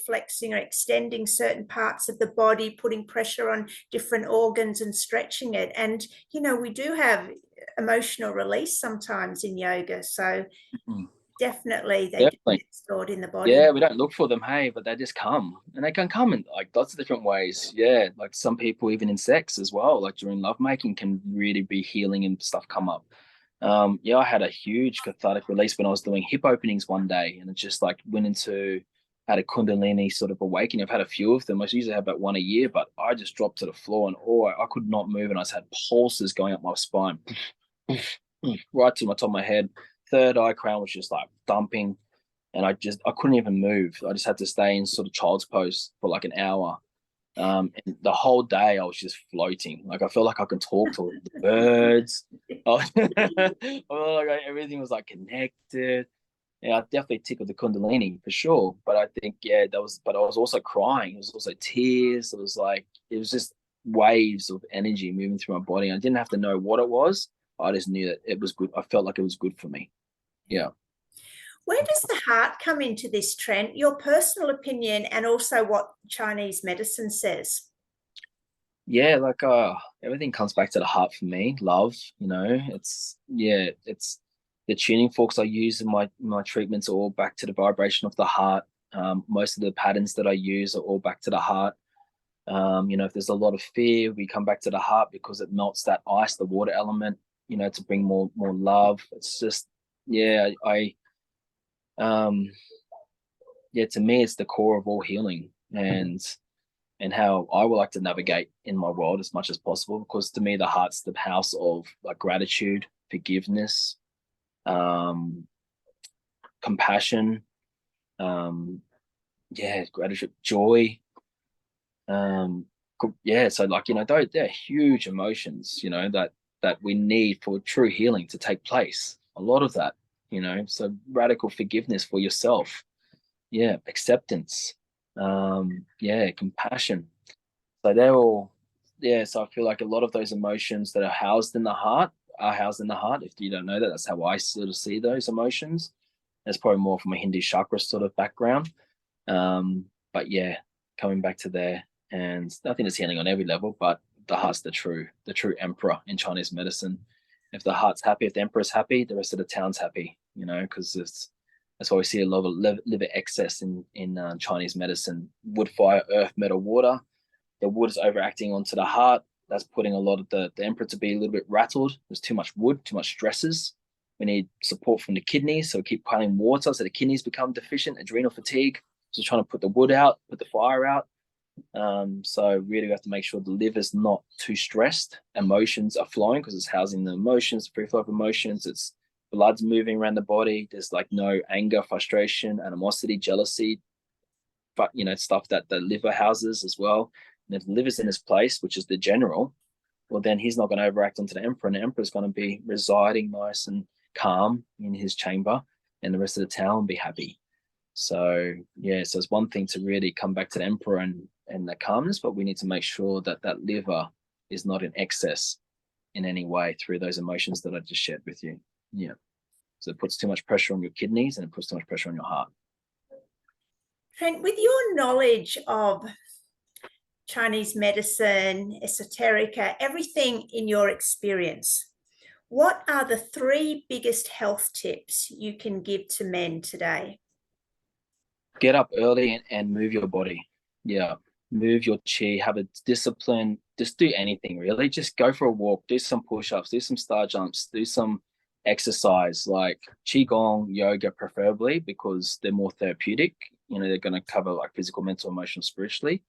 flexing or extending certain parts of the body, putting pressure on different organs and stretching it. And, we do have emotional release sometimes in yoga. So, Mm. definitely, they do Definitely. get stored in the body. Yeah, we don't look for them, hey, but they just come, and they can come in like lots of different ways. Yeah, like some people, even in sex as well, like during lovemaking, can really be healing and stuff come up. Yeah, I had a huge cathartic release when I was doing hip openings one day, and it just like went into had a kundalini sort of awakening. I've had a few of them. I usually have about one a year, but I just dropped to the floor, and I could not move, and I just had pulses going up my spine, right to my top of my head. Third eye crown was just like thumping, and I couldn't even move. I just had to stay in sort of child's pose for like an hour. And the whole day I was just floating. Like I felt like I could talk to the birds. Oh, like everything was like connected. Yeah, I definitely tickled the Kundalini for sure. But I think, yeah, that was, but I was also crying. It was also tears. It was like, it was just waves of energy moving through my body. I didn't have to know what it was. I just knew that it was good. I felt like it was good for me. Yeah. Where does the heart come into this, Trent? Your personal opinion and also what Chinese medicine says. Yeah, like everything comes back to the heart for me. Love, it's yeah, it's the tuning forks I use in my treatments are all back to the vibration of the heart. Most of the patterns that I use are all back to the heart. If there's a lot of fear, we come back to the heart because it melts that ice, the water element, to bring more love. It's just yeah, I yeah, to me it's the core of all healing, and how I would like to navigate in my world as much as possible. Because to me, the heart's the house of like gratitude, forgiveness, um, compassion, um, yeah, gratitude, joy. Um, yeah, so like they're huge emotions, that we need for true healing to take place. A lot of that, so radical forgiveness for yourself, yeah, acceptance, yeah, compassion. So they're all, yeah. So I feel like a lot of those emotions that are housed in the heart are housed in the heart. If you don't know that, that's how I sort of see those emotions. That's probably more from a Hindu chakra sort of background. But yeah, coming back to there, and I think it's healing on every level. But the heart's the true emperor in Chinese medicine. If the heart's happy, if the emperor's happy, the rest of the town's happy. Because that's why we see a lot of liver excess in Chinese medicine: wood, fire, earth, metal, water. The wood is overacting onto the heart. That's putting a lot of the emperor to be a little bit rattled. There's too much wood, too much stresses. We need support from the kidneys, so we keep piling water, so the kidneys become deficient, adrenal fatigue. So trying to put the wood out, put the fire out. So really we have to make sure the liver's not too stressed. Emotions are flowing because it's housing the emotions, free flow of emotions. It's blood's moving around the body. There's like no anger, frustration, animosity, jealousy, but stuff that the liver houses as well. And if the liver's in his place, which is the general, well then he's not going to overact onto the emperor, and the emperor is going to be residing nice and calm in his chamber, and the rest of the town will be happy. So yeah, so it's one thing to really come back to the emperor and the calmness, but we need to make sure that that liver is not in excess in any way through those emotions that I just shared with you. Yeah. So it puts too much pressure on your kidneys and it puts too much pressure on your heart. Trent, with your knowledge of Chinese medicine, esoterica, everything in your experience, what are the three biggest health tips you can give to men today? Get up early and move your body. Yeah. Move your chi, have a discipline, just do anything really. Just go for a walk, do some push-ups, do some star jumps, do some exercise like qigong, yoga preferably because they're more therapeutic. They're going to cover like physical, mental, emotional, spiritually.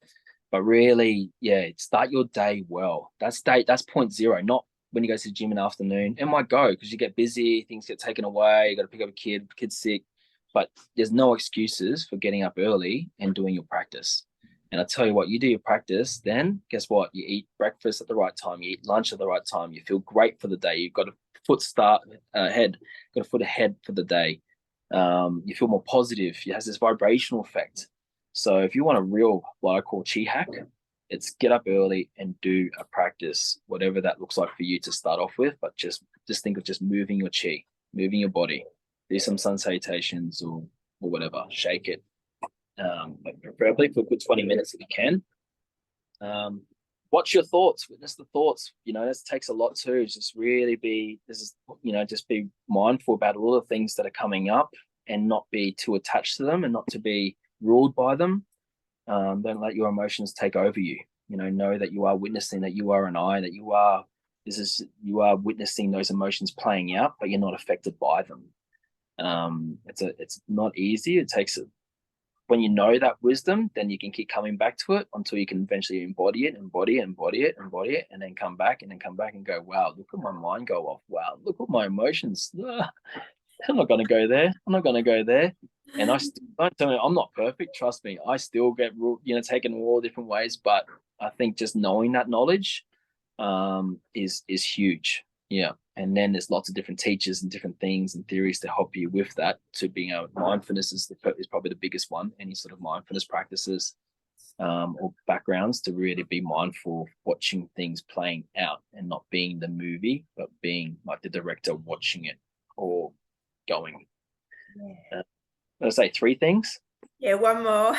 But really, yeah, start your day well. That's point zero, not when you go to the gym in the afternoon. It might go because you get busy, things get taken away, you got to pick up a kid's sick, but there's no excuses for getting up early and doing your practice. And I tell you what, you do your practice, then guess what? You eat breakfast at the right time, you eat lunch at the right time, you feel great for the day. You've got a foot start ahead, got a foot ahead for the day. You feel more positive. It has this vibrational effect. So if you want a real, what I call chi hack, it's get up early and do a practice, whatever that looks like for you to start off with. But just think of just moving your chi, moving your body, do some sun salutations or whatever, shake it. But preferably for a good 20 minutes if you can. Watch your thoughts, witness the thoughts. This takes a lot too. Just really just be mindful about all the things that are coming up and not be too attached to them and not to be ruled by them. Don't let your emotions take over you. Know that you are witnessing, that you are an eye, that you are witnessing those emotions playing out, but you're not affected by them. It's not easy. It takes when you know that wisdom, then you can keep coming back to it until you can eventually embody it, and then come back and go, wow, look at my mind go off. Wow, look at my emotions. I'm not going to go there. I'm not going to go there. And I'm not perfect. Trust me. I still get, taken all different ways. But I think just knowing that knowledge is huge. Yeah. And then there's lots of different teachers and different things and theories to help you with that. To being mindfulness is probably the biggest one. Any sort of mindfulness practices or backgrounds to really be mindful of watching things playing out and not being the movie, but being like the director watching it or going. Yeah. Let's say 3 things. Yeah, one more.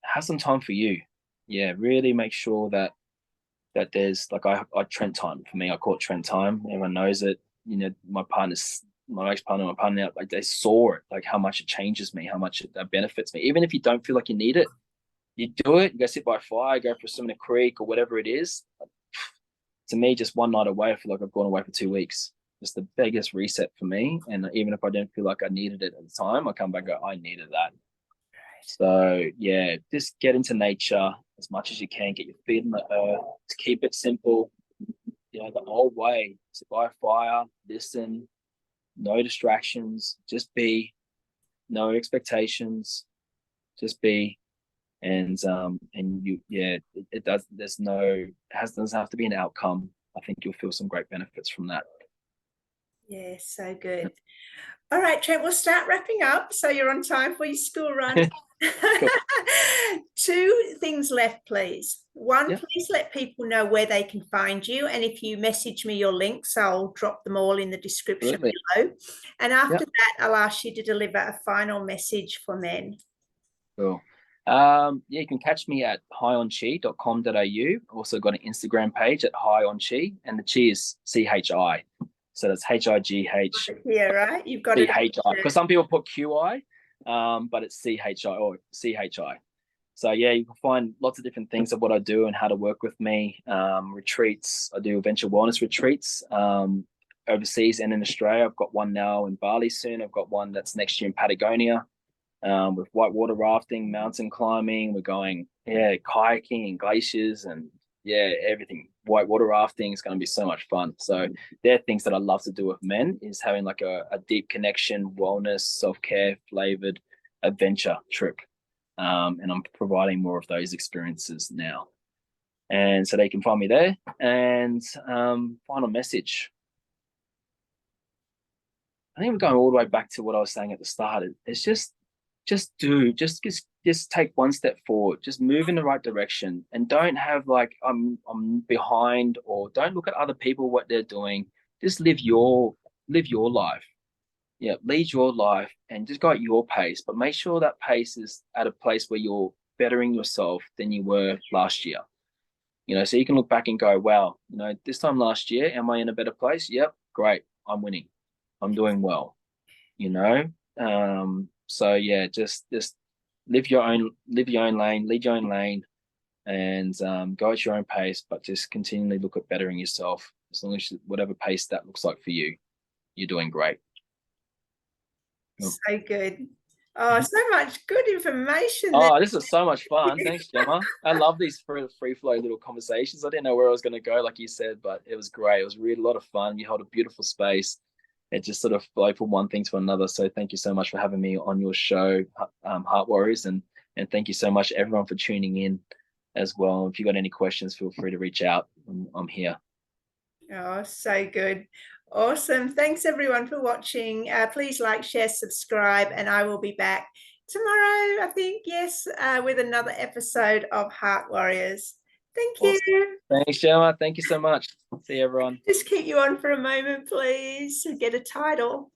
Have some time for you. Yeah, really make sure that there's like I Trent time for me. I call it Trent time. Everyone knows it. My ex-partner, my partner, like they saw it, like how much it changes me, how much it benefits me. Even if you don't feel like you need it, you do it. You go sit by a fire, go for a swim in a creek or whatever it is. To me, just one night away, I feel like I've gone away for 2 weeks. Just the biggest reset for me. And even if I don't feel like I needed it at the time, I come back and go, I needed that. So yeah, just get into nature as much as you can. Get your feet in the earth. Just keep it simple. The old way: sit by a fire, listen, no distractions, just be, no expectations, just be, and it does. Doesn't have to be an outcome. I think you'll feel some great benefits from that. Yeah, so good. All right, Trent, we'll start wrapping up so you're on time for your school run. Cool. 2 things left, please. One, Yeah. please let people know where they can find you. And if you message me your links, I'll drop them all in the description Absolutely. below. And after Yeah. that, I'll ask you to deliver a final message for men. Cool. You can catch me at highonchi.com.au. Also got an Instagram page at highonchi, and the chi is CHI. So that's HIGH. Yeah, right. You've got it. CHI. Because some people put QI, but it's CHI or CHI. So yeah, you can find lots of different things of what I do and how to work with me. Retreats. I do adventure wellness retreats overseas and in Australia. I've got one now in Bali soon. I've got one that's next year in Patagonia. With whitewater rafting, mountain climbing. We're going, kayaking and glaciers and everything. Whitewater rafting is going to be so much fun. So they're things that I love to do with men, is having like a deep connection, wellness, self-care flavored adventure trip. And I'm providing more of those experiences now. And so they can find me there. And final message. I think we're going all the way back to what I was saying at the start. It's just take one step forward, just move in the right direction, and don't have like I'm behind, or don't look at other people what they're doing. Just live your life. Yeah, lead your life and just go at your pace, but make sure that pace is at a place where you're bettering yourself than you were last year. So you can look back and go, wow, this time last year, am I in a better place? Yep, great, I'm winning, I'm doing well. So yeah, just live your own lane, lead your own lane, and go at your own pace, but just continually look at bettering yourself. As long as whatever pace that looks like for you, you're doing great. Cool. So good. Oh, so much good information there. Oh, this is so much fun. Thanks, Gemma. I love these free flow little conversations. I didn't know where I was going to go, like you said, but it was great. It was really a lot of fun. You held a beautiful space. It just sort of flowed from one thing to another. So thank you so much for having me on your show, Heart Warriors, and thank you so much everyone for tuning in as well. If you got any questions, feel free to reach out. I'm here. Oh, so good. Awesome. Thanks everyone for watching. Please like, share, subscribe, and I will be back tomorrow, I think, yes, with another episode of Heart Warriors. Thank Awesome. you. Thanks, Gemma. Thank you so much. See you, everyone. Just keep you on for a moment, please. Get a title.